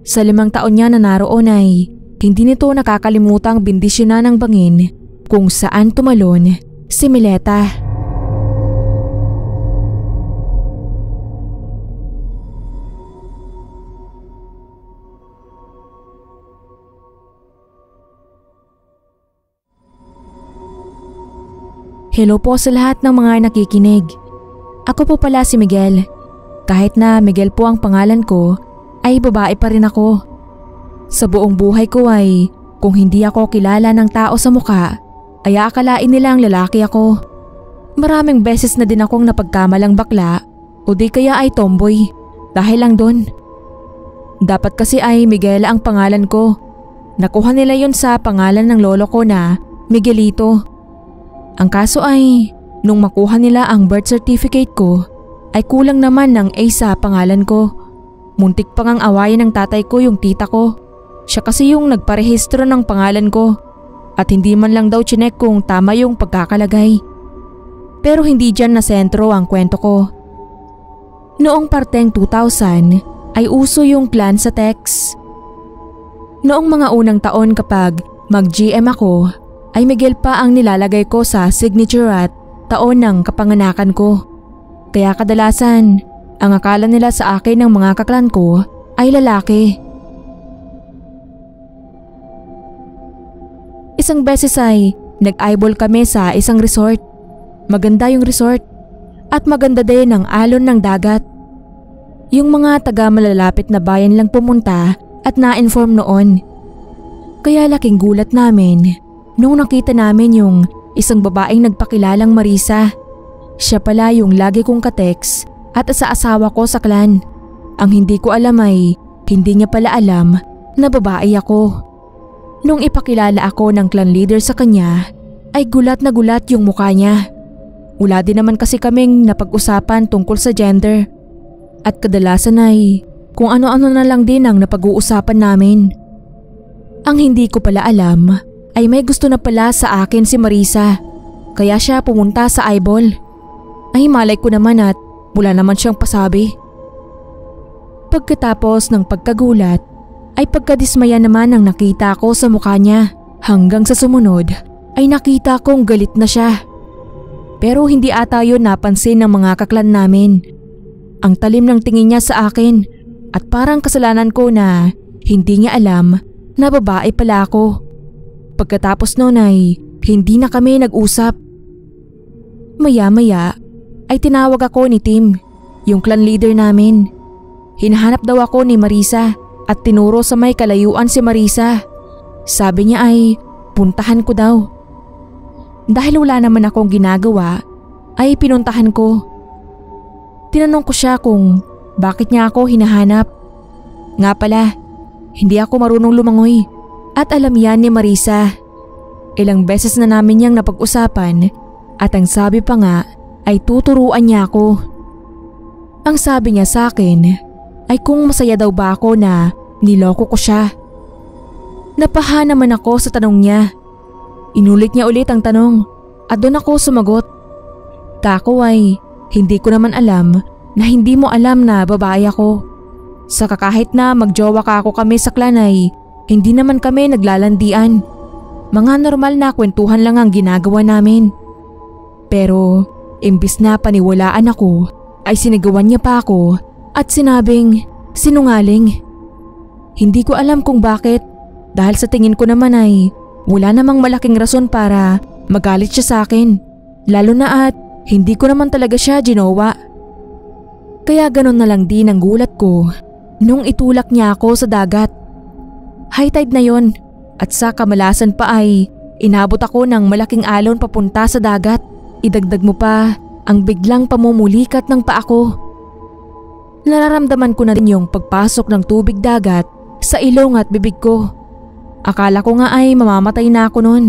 Sa 5 taon niya na naroon ay hindi nito nakakalimutang bendisyonan ng bangin kung saan tumalon si Mileta. Hello po sa lahat ng mga nakikinig. Ako po pala si Miguel. Kahit na Miguel po ang pangalan ko, ay babae pa rin ako. Sa buong buhay ko ay Kung hindi ako kilala ng tao sa muka, ay aakalain nilang lalaki ako. Maraming beses na din akong napagkamalang bakla o di kaya ay tomboy dahil lang doon. Dapat kasi ay Miguela ang pangalan ko. Nakuha nila yon sa pangalan ng lolo ko na Miguelito. Ang kaso ay nung makuha nila ang birth certificate ko ay kulang naman ng A sa pangalan ko. Muntik pang ang awayan ng tatay ko yung tita ko. Siya kasi yung nagparehistro ng pangalan ko at hindi man lang daw chinek kung tama yung pagkakalagay. Pero hindi dyan na sentro ang kwento ko. Noong parteng 2000 ay uso yung clan sa text. Noong mga unang taon kapag mag-GM ako ay Miguel pa ang nilalagay ko sa signature at taon ng kapanganakan ko. Kaya kadalasan ang akala nila sa akin ng mga kaklan ko ay lalaki. Isang beses ay nag-eyeball kami sa isang resort. Maganda yung resort at maganda din ang alon ng dagat. Yung mga taga malalapit na bayan lang pumunta at na-inform noon. Kaya laking gulat namin nung nakita namin yung isang babaeng nagpakilalang Marisa. Siya pala yung lagi kong kateks at sa asawa ko sa clan. Ang hindi ko alam ay hindi niya pala alam na babae ako. Nung ipakilala ako ng clan leader sa kanya ay gulat na gulat yung mukha niya. Wala din naman kasi kaming napag-usapan tungkol sa gender. At kadalasan ay kung ano-ano na lang din ang napag-uusapan namin. Ang hindi ko pala alam ay may gusto na pala sa akin si Marisa. Kaya siya pumunta sa eyeball. Ay malay ko naman at wala naman siyang pasabi. Pagkatapos ng pagkagulat ay pagkadismaya naman ang nakita ko sa mukha niya. Hanggang sa sumunod ay nakita kong galit na siya. Pero hindi ata yun napansin ng mga kaklan namin. Ang talim ng tingin niya sa akin at parang kasalanan ko na hindi niya alam na babae pala ako. Pagkatapos noon ay hindi na kami nag-usap. Maya-maya ay tinawag ako ni Tim, yung clan leader namin. Hinahanap daw ako ni Marisa at tinuro sa may kalayuan si Marisa. Sabi niya ay puntahan ko daw. Dahil wala naman akong ginagawa ay pinuntahan ko. Tinanong ko siya kung bakit niya ako hinahanap. Nga pala, hindi ako marunong lumangoy at alam yan ni Marisa. Ilang beses na namin niyang napag-usapan at ang sabi pa nga ay tuturuan niya ako. Ang sabi niya sa akin ay kung masaya daw ba ako na niloko ko siya. Napaha naman ako sa tanong niya. Inulit niya ulit ang tanong at doon ako sumagot. Kako ay hindi ko naman alam na hindi mo alam na babae ako. Saka kahit na magjowa ka ako kami sa clan ay hindi naman kami naglalandian. Mga normal na kwentuhan lang ang ginagawa namin. Pero imbis na paniwalaan ako ay sinigawan niya pa ako at sinabing sinungaling. Hindi ko alam kung bakit dahil sa tingin ko naman ay wala namang malaking rason para magalit siya sa akin. Lalo na at hindi ko naman talaga siya ginawa. Kaya ganun na lang din ang gulat ko nung itulak niya ako sa dagat. High tide na yon at sa kamalasan pa ay inabot ako ng malaking alon papunta sa dagat. Idagdag mo pa ang biglang pamumulikat ng paa ko. Nararamdaman ko na din yung pagpasok ng tubig dagat sa ilong at bibig ko. Akala ko nga ay mamamatay na ako noon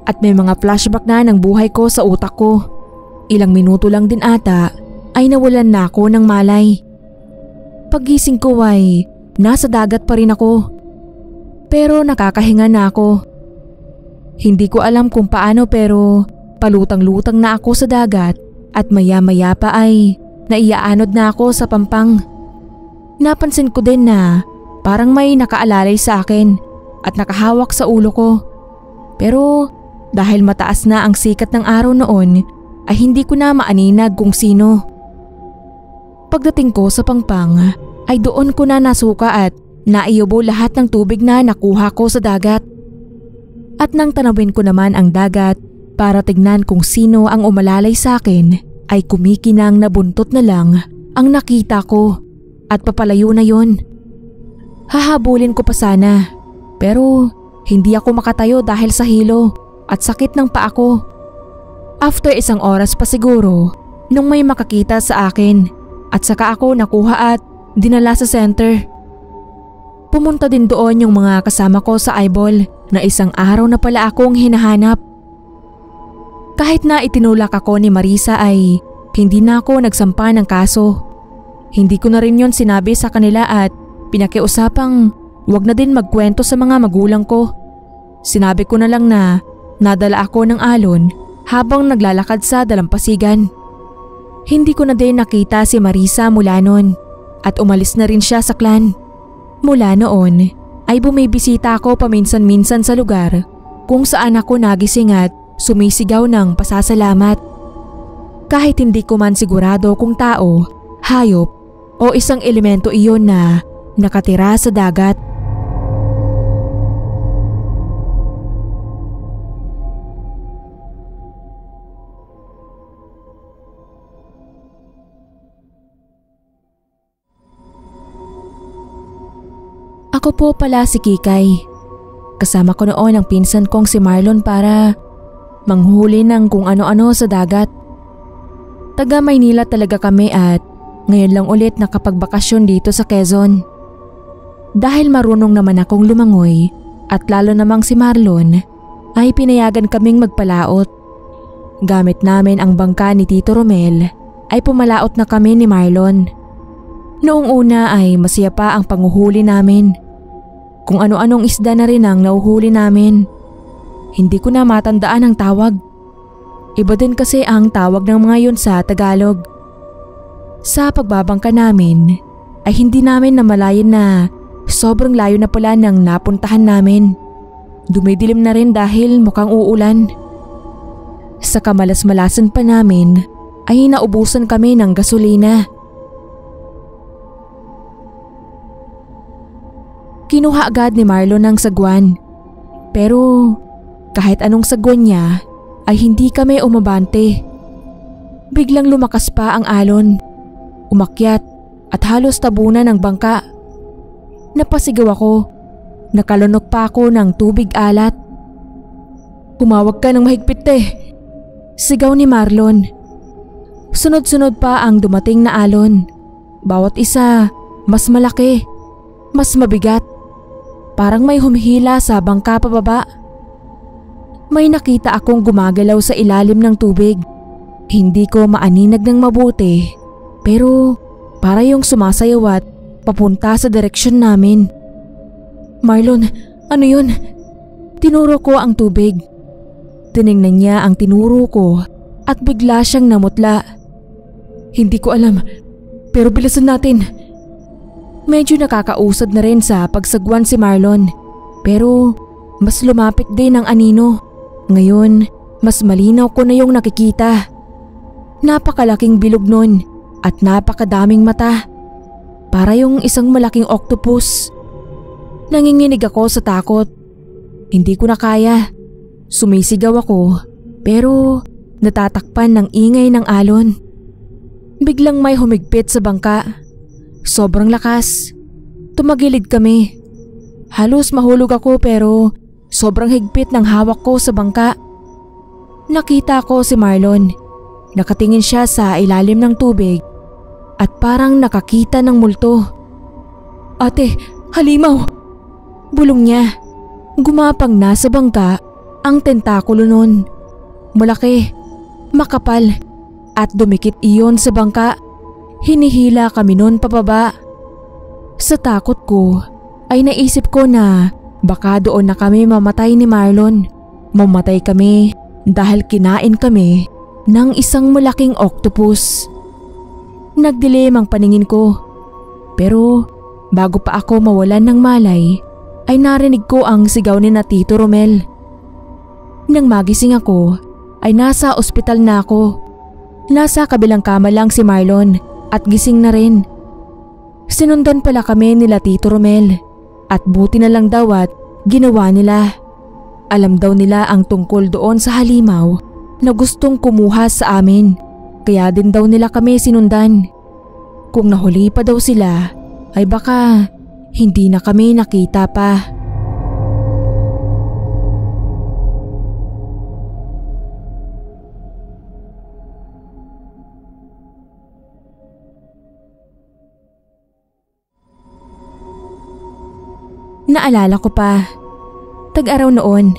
at may mga flashback na ng buhay ko sa utak ko. Ilang minuto lang din ata ay nawalan na ako ng malay. Paggising ko ay nasa dagat pa rin ako. Pero nakakahinga na ako. Hindi ko alam kung paano pero palutang-lutang na ako sa dagat at maya-maya pa ay naiaanod na ako sa pampang. Napansin ko din na parang may nakaalalay sa akin at nakahawak sa ulo ko. Pero dahil mataas na ang sikat ng araw noon ay hindi ko na maaninag kung sino. Pagdating ko sa pangpang ay doon ko na nasuka at naiubo lahat ng tubig na nakuha ko sa dagat. At nang tanawin ko naman ang dagat para tignan kung sino ang umalalay sa akin ay kumikinang na buntot na lang ang nakita ko at papalayo na yon. Hahabulin ko pa sana pero Hindi ako makatayo dahil sa hilo at sakit ng paa ko. After isang oras pa siguro, nung may makakita sa akin at saka ako nakuha at dinala sa center. Pumunta din doon yung mga kasama ko sa eyeball na isang araw na pala akong hinahanap. Kahit na itinulak ako ni Marisa ay hindi na ako nagsampa ng kaso. Hindi ko na rin yon sinabi sa kanila at pinakiusapang wag na din magkwento sa mga magulang ko. Sinabi ko na lang na nadala ako ng alon habang naglalakad sa dalampasigan. Hindi ko na din nakita si Marisa mula noon at umalis na rin siya sa clan. Mula noon ay bumibisita ako paminsan-minsan sa lugar kung saan ako nagising at sumisigaw ng pasasalamat. Kahit hindi ko man sigurado kung tao, hayop o isang elemento iyon na nakatira sa dagat. Ako po pala si Kikay. Kasama ko noon ang pinsan kong si Marlon para manghuli ng kung ano-ano sa dagat. Taga Maynila talaga kami at ngayon lang ulit nakapagbakasyon dito sa Quezon. Dahil marunong naman akong lumangoy at lalo namang si Marlon ay pinayagan kaming magpalaot. Gamit namin ang bangka ni Tito Romel ay pumalaot na kami ni Marlon. Noong una ay masaya pa ang panguhuli namin. Kung ano-anong isda na rin ang nauhuli namin. Hindi ko na matandaan ang tawag. Iba din kasi ang tawag ng mga yun sa Tagalog. Sa pagbabangka namin ay hindi namin namalayan na sobrang layo na pala ng napuntahan namin. Dumidilim na rin dahil mukhang uulan. Sa kamalas-malasan pa namin ay naubusan kami ng gasolina. Kinuha agad ni Marlon ang sagwan. Pero kahit anong sagwan niya ay hindi kami umabante. Biglang lumakas pa ang alon. Umakyat at halos tabunan ng bangka. Napasigaw ako. Nakalunok pa ako ng tubig alat. "Humawag ka ng mahigpit sigaw ni Marlon. Sunod-sunod pa ang dumating na alon. Bawat isa mas malaki, mas mabigat. Parang may humihila sa bangka pababa. May nakita akong gumagalaw sa ilalim ng tubig. Hindi ko maaninag ng mabuti pero para yung sumasayaw at papunta sa direksyon namin. "Marlon, ano yun?" Tinuro ko ang tubig. Tiningnan niya ang tinuro ko at bigla siyang namutla. "Hindi ko alam pero bilisan natin." Medyo nakakausad na rin sa pagsagwan si Marlon pero mas lumapit din ang anino. Ngayon, mas malinaw ko na yung nakikita. Napakalaking bilog nun at napakadaming mata. Para yung isang malaking octopus. Nanginginig ako sa takot. Hindi ko na kaya. Sumisigaw ako pero natatakpan ng ingay ng alon. Biglang may humigpit sa bangka. Sobrang lakas. Tumagilid kami. Halos mahulog ako pero sobrang higpit ng hawak ko sa bangka. Nakita ko si Marlon. Nakatingin siya sa ilalim ng tubig at parang nakakita ng multo. "Ate, halimaw!" Bulong niya. Gumapang na sa bangka ang tentakulo nun. Malaki, makapal at dumikit iyon sa bangka. Hinihila kami nun pababa. Sa takot ko ay naisip ko na baka doon na kami mamatay ni Marlon. Mamatay kami dahil kinain kami ng isang malaking octopus. Nagdilim ang paningin ko. Pero bago pa ako mawalan ng malay ay narinig ko ang sigaw ni Tito Romel. Nang magising ako ay nasa ospital na ako. Nasa kabilang kama lang si Marlon at gising na rin. Sinundan pala kami nila Tito Romel at buti na lang daw at ginawa nila. Alam daw nila ang tungkol doon sa halimaw na gustong kumuha sa amin kaya din daw nila kami sinundan. Kung nahuli pa daw sila ay baka hindi na kami nakita pa. Naalala ko pa. Tag-araw noon.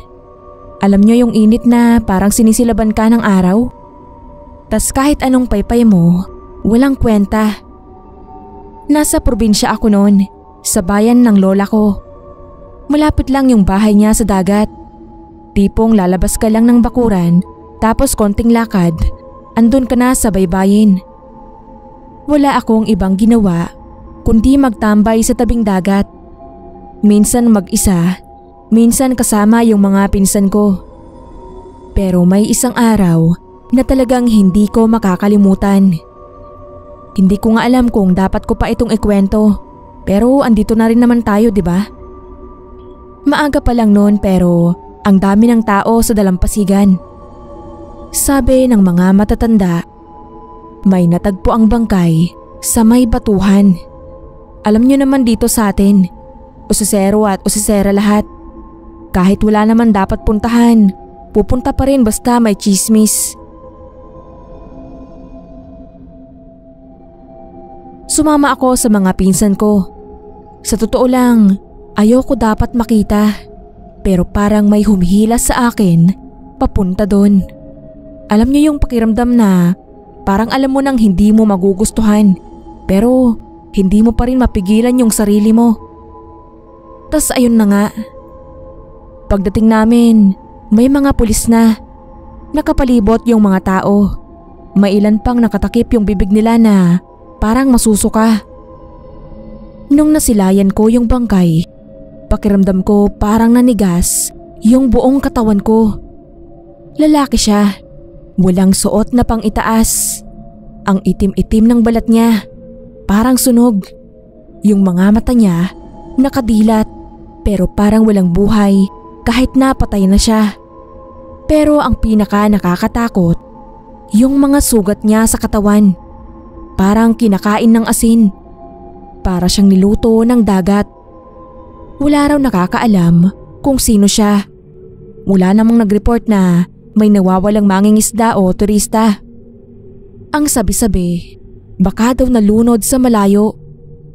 Alam nyo yung init na parang sinisilaban ka ng araw? Tas kahit anong paypay mo, walang kwenta. Nasa probinsya ako noon, sa bayan ng lola ko. Malapit lang yung bahay niya sa dagat. Tipong lalabas ka lang ng bakuran, tapos konting lakad, andun ka na sa baybayin. Wala akong ibang ginawa, kundi magtambay sa tabing dagat. Minsan mag-isa, minsan kasama yung mga pinsan ko. Pero may isang araw na talagang hindi ko makakalimutan. Hindi ko nga alam kung dapat ko pa itong ikwento, pero andito na rin naman tayo, di ba? Maaga pa lang noon pero ang dami ng tao sa dalampasigan. Sabi ng mga matatanda, may natagpo ang bangkay sa may batuhan. Alam nyo naman dito sa atin, usisero at usisera lahat. Kahit wala naman dapat puntahan, pupunta pa rin basta may chismis. Sumama ako sa mga pinsan ko. Sa totoo lang, ayoko dapat makita, pero parang may humihilas sa akin papunta doon. Alam niyo yung pakiramdam na parang alam mo nang hindi mo magugustuhan, pero hindi mo pa rin mapigilan yung sarili mo. Tas ayun na nga. Pagdating namin, may mga pulis na. Nakapalibot yung mga tao. May ilan pang nakatakip yung bibig nila na parang masusuka. Nung nasilayan ko yung bangkay, pakiramdam ko parang nanigas yung buong katawan ko. Lalaki siya, walang suot na pang itaas. Ang itim-itim ng balat niya, parang sunog. Yung mga mata niya, nakadilat pero parang walang buhay kahit napatay na siya. Pero ang pinaka nakakatakot, yung mga sugat niya sa katawan. Parang kinakain ng asin. Para siyang niluto ng dagat. Wala raw nakakaalam kung sino siya. Wala namang nag-report na may nawawalang mangingisda o turista. Ang sabi-sabi, baka daw nalunod sa malayo,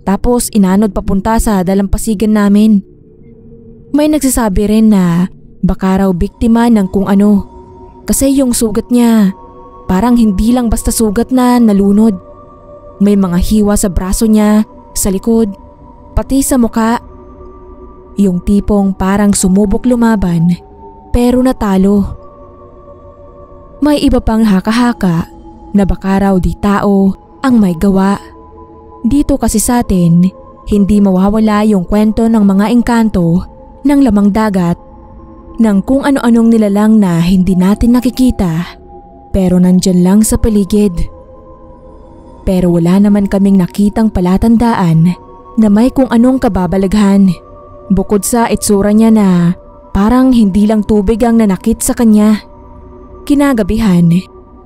tapos inanod papunta sa dalampasigan namin. May nagsasabi rin na baka raw biktima ng kung ano, kasi yung sugat niya parang hindi lang basta sugat na nalunod. May mga hiwa sa braso niya, sa likod, pati sa muka. Yung tipong parang sumubok lumaban pero natalo. May iba pang haka-haka na baka raw di tao ang may gawa. Dito kasi sa atin, hindi mawawala yung kwento ng mga engkanto ng lamang dagat, ng kung ano-anong nilalang na hindi natin nakikita pero nandyan lang sa paligid. Pero wala naman kaming nakitang palatandaan na may kung anong kababalaghan, bukod sa itsura niya na parang hindi lang tubig ang nanakit sa kanya. Kinagabihan,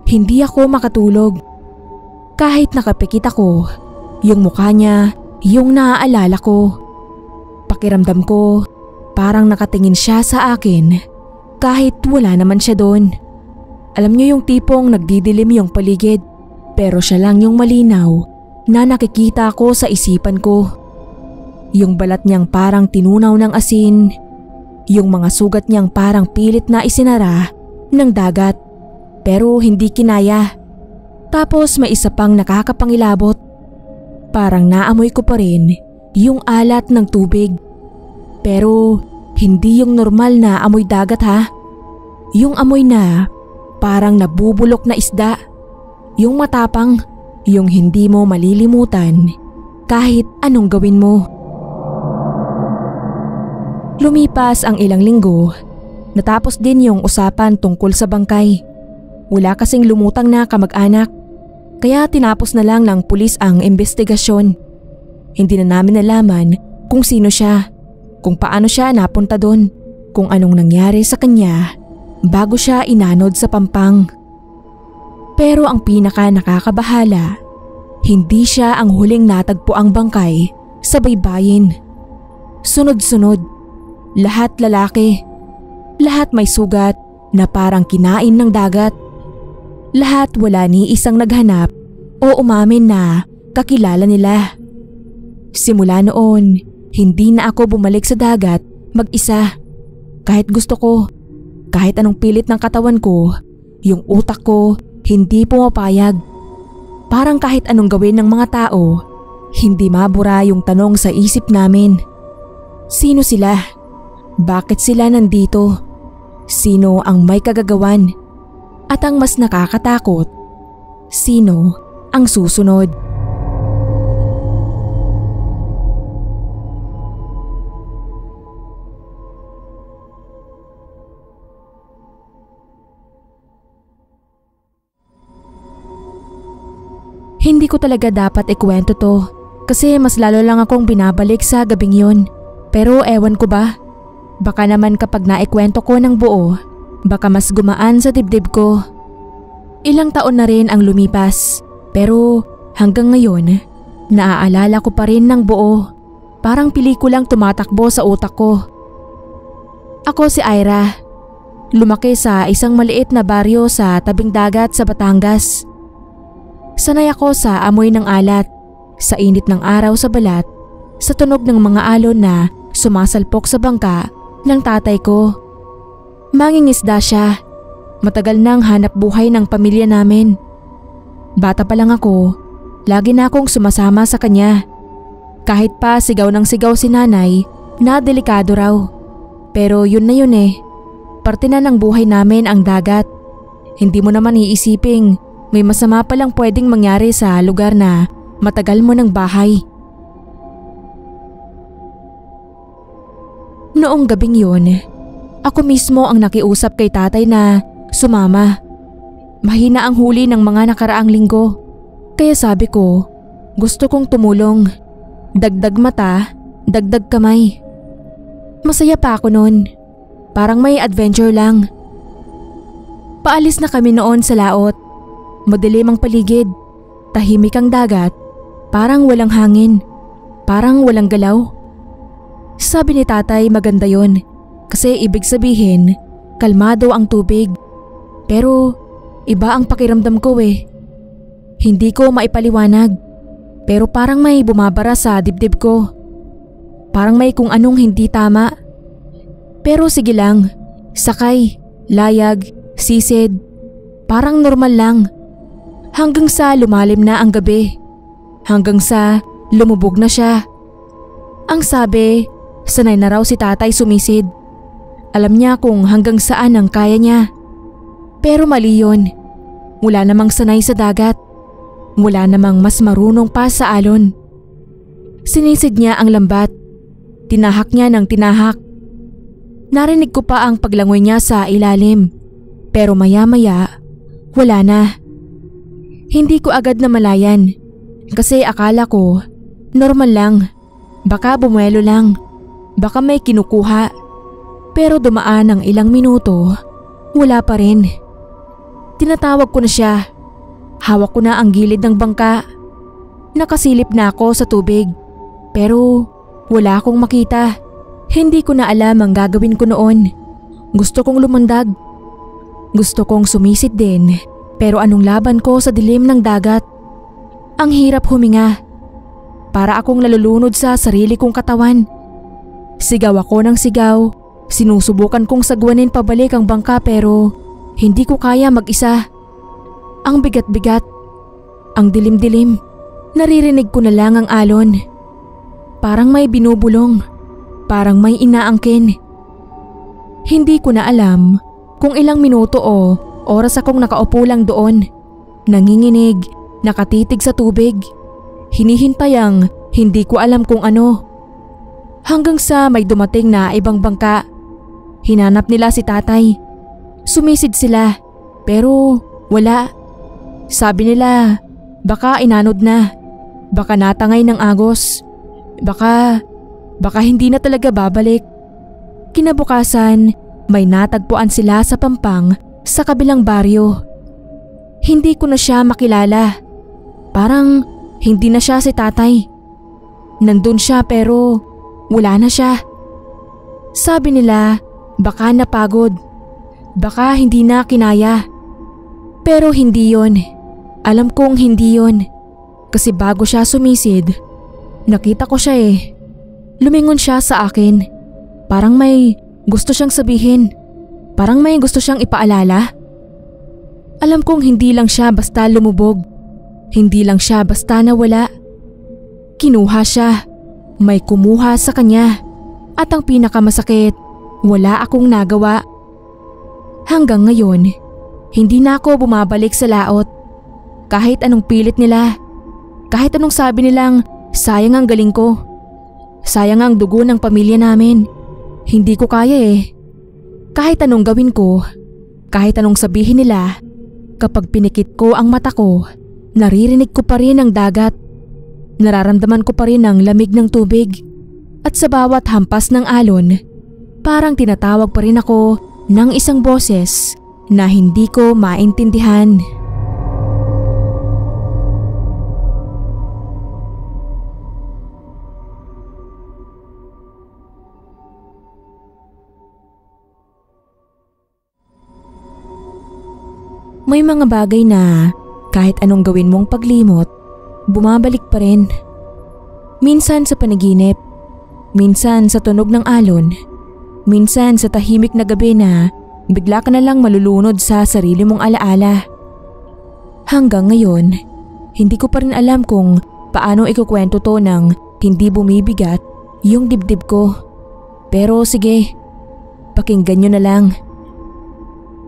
hindi ako makatulog. Kahit nakapikit ako, yung mukha niya yung naaalala ko. Pakiramdam ko, parang nakatingin siya sa akin kahit wala naman siya doon. Alam niyo yung tipong nagdidilim yung paligid pero siya lang yung malinaw na nakikita ko sa isipan ko. Yung balat niyang parang tinunaw ng asin, yung mga sugat niyang parang pilit na isinara ng dagat pero hindi kinaya. Tapos may isa pang nakakapangilabot. Parang naamoy ko pa rin yung alat ng tubig. Pero hindi yung normal na amoy dagat ha. Yung amoy na parang nabubulok na isda. Yung matapang, yung hindi mo malilimutan kahit anong gawin mo. Lumipas ang ilang linggo, natapos din yung usapan tungkol sa bangkay. Wala kasing lumutang na kamag-anak, kaya tinapos na lang ng pulis ang investigasyon. Hindi na namin nalaman kung sino siya, kung paano siya napunta doon, kung anong nangyari sa kanya bago siya inanod sa pampang. Pero ang pinaka nakakabahala, hindi siya ang huling natagpo ang bangkay sa baybayin. Sunod-sunod, lahat lalaki, lahat may sugat na parang kinain ng dagat. Lahat wala ni isang naghanap o umamin na kakilala nila. Simula noon, hindi na ako bumalik sa dagat mag-isa. Kahit gusto ko, kahit anong pilit ng katawan ko, yung utak ko hindi pumapayag. Parang kahit anong gawin ng mga tao, hindi mabura yung tanong sa isip namin. Sino sila? Bakit sila nandito? Sino ang may kagagawan? At ang mas nakakatakot, sino ang susunod? Hindi ko talaga dapat ikwento to kasi mas lalo lang akong binabalik sa gabing yun. Pero ewan ko ba? Baka naman kapag naikwento ko ng buo, baka mas gumaan sa dibdib ko. Ilang taon na rin ang lumipas, pero hanggang ngayon, naaalala ko pa rin ng buo. Parang pelikulang tumatakbo sa utak ko. Ako si Ira. Lumaki sa isang maliit na baryo sa tabing dagat sa Batangas. Sanay ako sa amoy ng alat, sa init ng araw sa balat, sa tunog ng mga alon na sumasalpok sa bangka ng tatay ko. Mangingisda siya. Matagal nang hanap buhay ng pamilya namin. Bata pa lang ako, lagi na akong sumasama sa kanya. Kahit pa sigaw ng sigaw si nanay na delikado raw. Pero yun na yun eh. Parte na ng buhay namin ang dagat. Hindi mo naman iisiping may masama palang pwedeng mangyari sa lugar na matagal mo ng bahay. Noong gabing yun, ako mismo ang nakiusap kay tatay na sumama. Mahina ang huli ng mga nakaraang linggo. Kaya sabi ko, gusto kong tumulong. Dagdag mata, dagdag kamay. Masaya pa ako noon. Parang may adventure lang. Paalis na kami noon sa laot. Madilim ang paligid, tahimik ang dagat, parang walang hangin, parang walang galaw. Sabi ni tatay maganda yon kasi ibig sabihin kalmado ang tubig. Pero iba ang pakiramdam ko eh. Hindi ko maipaliwanag, pero parang may bumabara sa dibdib ko. Parang may kung anong hindi tama. Pero sige lang, sakay, layag, sisid, parang normal lang. Hanggang sa lumalim na ang gabi. Hanggang sa lumubog na siya. Ang sabi, sanay na raw si tatay sumisid. Alam niya kung hanggang saan ang kaya niya. Pero mali yun. Wala namang sanay sa dagat. Wala namang mas marunong pa sa alon. Sinisid niya ang lambat. Tinahak niya ng tinahak. Narinig ko pa ang paglangoy niya sa ilalim. Pero maya-maya, wala na. Hindi ko agad namalayan kasi akala ko normal lang, baka bumuelo lang, baka may kinukuha. Pero dumaan ang ilang minuto, wala pa rin. Tinatawag ko na siya, hawak ko na ang gilid ng bangka. Nakasilip na ako sa tubig pero wala akong makita. Hindi ko na alam ang gagawin ko noon. Gusto kong lumandag, gusto kong sumisid din. Pero anong laban ko sa dilim ng dagat? Ang hirap huminga. Para akong nalulunod sa sarili kong katawan. Sigaw ako ng sigaw. Sinusubukan kong sagwanin pabalik ang bangka pero hindi ko kaya mag-isa. Ang bigat-bigat. Ang dilim-dilim. Naririnig ko na lang ang alon. Parang may binubulong. Parang may inaangkin. Hindi ko na alam kung ilang minuto o oras akong nakaupo lang doon, nanginginig, nakatitig sa tubig, hinihintay ang hindi ko alam kung ano. Hanggang sa may dumating na ibang bangka, hinanap nila si tatay. Sumisid sila, pero wala. Sabi nila, baka inanod na, baka natangay ng agos, baka hindi na talaga babalik. Kinabukasan, may natagpuan sila sa Pampang, sa kabilang baryo. Hindi ko na siya makilala. Parang hindi na siya si tatay. Nandun siya pero wala na siya. Sabi nila baka napagod. Baka hindi na kinaya. Pero hindi yon. Alam kong hindi yon. Kasi bago siya sumisid, nakita ko siya eh. Lumingon siya sa akin. Parang may gusto siyang sabihin. Parang may gusto siyang ipaalala. Alam kong hindi lang siya basta lumubog. Hindi lang siya basta nawala. Kinuha siya. May kumuha sa kanya. At ang pinakamasakit, wala akong nagawa. Hanggang ngayon, hindi na ako bumabalik sa laot. Kahit anong pilit nila, kahit anong sabi nilang sayang ang galing ko, sayang ang dugo ng pamilya namin, hindi ko kaya eh. Kahit anong gawin ko, kahit anong sabihin nila, kapag pinikit ko ang mata ko, naririnig ko pa rin ang dagat. Nararamdaman ko pa rin ang lamig ng tubig. At sa bawat hampas ng alon, parang tinatawag pa rin ako ng isang boses na hindi ko maintindihan. May mga bagay na kahit anong gawin mong paglimot, bumabalik pa rin. Minsan sa panaginip, minsan sa tunog ng alon, minsan sa tahimik na gabi na bigla ka na lang malulunod sa sarili mong alaala. Hanggang ngayon, hindi ko pa rin alam kung paano ikukwento to ng hindi bumibigat yung dibdib ko. Pero sige, pakinggan nyo na lang.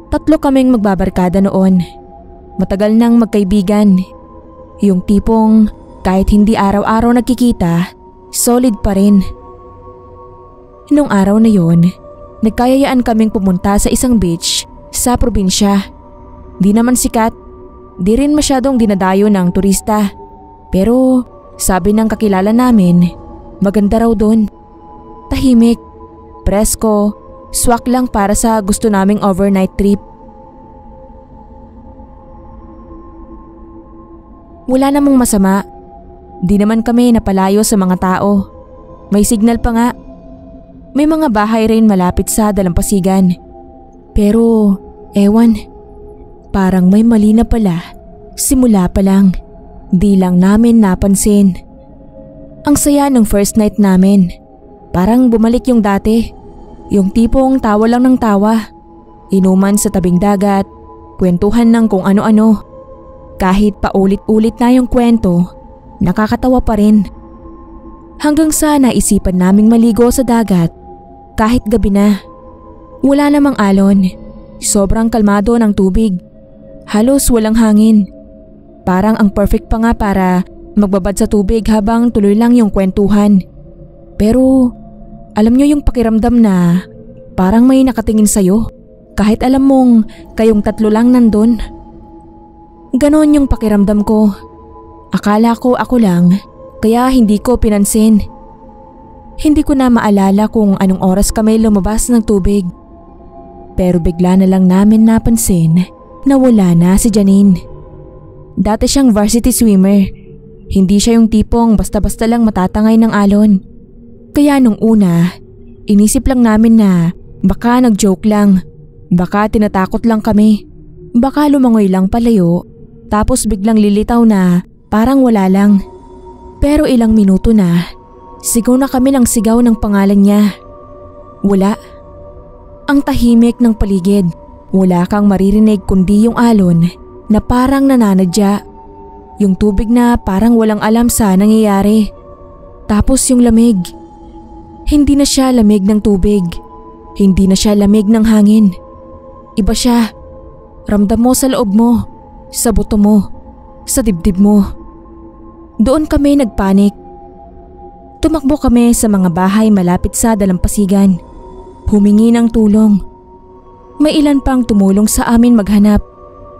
3 kaming magbabarkada noon. Matagal nang magkaibigan. Yung tipong kahit hindi araw-araw nagkikita, solid pa rin. Nung araw na yon, nagkayayaan kaming pumunta sa isang beach sa probinsya. Di naman sikat, di rin masyadong dinadayo ng turista. Pero sabi ng kakilala namin, maganda raw doon. Tahimik, presko, swak lang para sa gusto naming overnight trip. Wala namang masama. Di naman kami napalayo sa mga tao. May signal pa nga. May mga bahay rin malapit sa dalampasigan. Pero, ewan, parang may mali na pala. Simula pa lang. Di lang namin napansin. Ang saya ng first night namin. Parang bumalik yung dati. Yung tipong tawa lang ng tawa. Inuman sa tabing dagat. Kwentuhan ng kung ano-ano. Kahit paulit-ulit na yung kwento, nakakatawa pa rin. Hanggang sa naisipan naming maligo sa dagat kahit gabi na. Wala namang alon. Sobrang kalmado ng tubig. Halos walang hangin. Parang ang perfect pa nga para magbabad sa tubig habang tuloy lang yung kwentuhan. Pero alam nyo yung pakiramdam na parang may nakatingin sa'yo kahit alam mong kayong 3 lang nandun. Ganon yung pakiramdam ko. Akala ko ako lang, kaya hindi ko pinansin. Hindi ko na maalala kung anong oras kami lumabas ng tubig. Pero bigla na lang namin napansin na wala na si Janine. Dati siyang varsity swimmer. Hindi siya yung tipong basta-basta lang matatangay ng alon. Kaya nung una, inisip lang namin na baka nag-joke lang. Baka tinatakot lang kami. Baka lumangoy lang palayo. Tapos biglang lilitaw na parang wala lang. Pero ilang minuto na, sigaw na kami ng sigaw ng pangalan niya. Wala. Ang tahimik ng paligid. Wala kang maririnig kundi yung alon na parang nananadya. Yung tubig na parang walang alam sa nangyayari. Tapos yung lamig. Hindi na siya lamig ng tubig. Hindi na siya lamig ng hangin. Iba siya. Ramdam mo sa loob mo. Sa buto mo, sa dibdib mo. Doon kami nagpanik. Tumakbo kami sa mga bahay malapit sa dalampasigan. Humingi ng tulong. May ilan pang tumulong sa amin maghanap.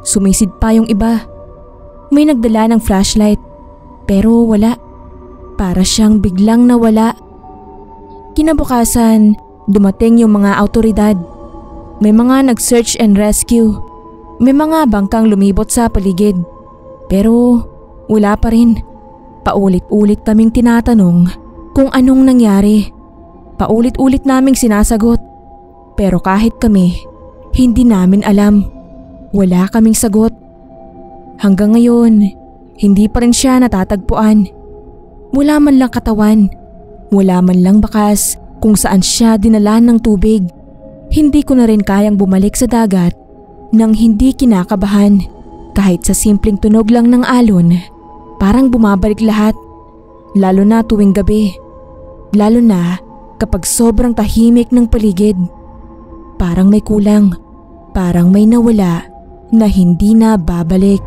Sumisid pa yung iba. May nagdala ng flashlight. Pero wala. Para siyang biglang nawala. Kinabukasan, dumating yung mga awtoridad. May mga nag-search and rescue. May mga bangkang lumibot sa paligid. Pero wala pa rin. Paulit-ulit kaming tinatanong kung anong nangyari. Paulit-ulit naming sinasagot. Pero kahit kami, hindi namin alam. Wala kaming sagot. Hanggang ngayon, hindi pa rin siya natatagpuan. Wala man lang katawan. Wala man lang bakas kung saan siya dinalan ng tubig. Hindi ko na rin kayang bumalik sa dagat nang hindi kinakabahan. Kahit sa simpleng tunog lang ng alon, parang bumabalik lahat. Lalo na tuwing gabi. Lalo na kapag sobrang tahimik ng paligid. Parang may kulang. Parang may nawala na hindi na babalik.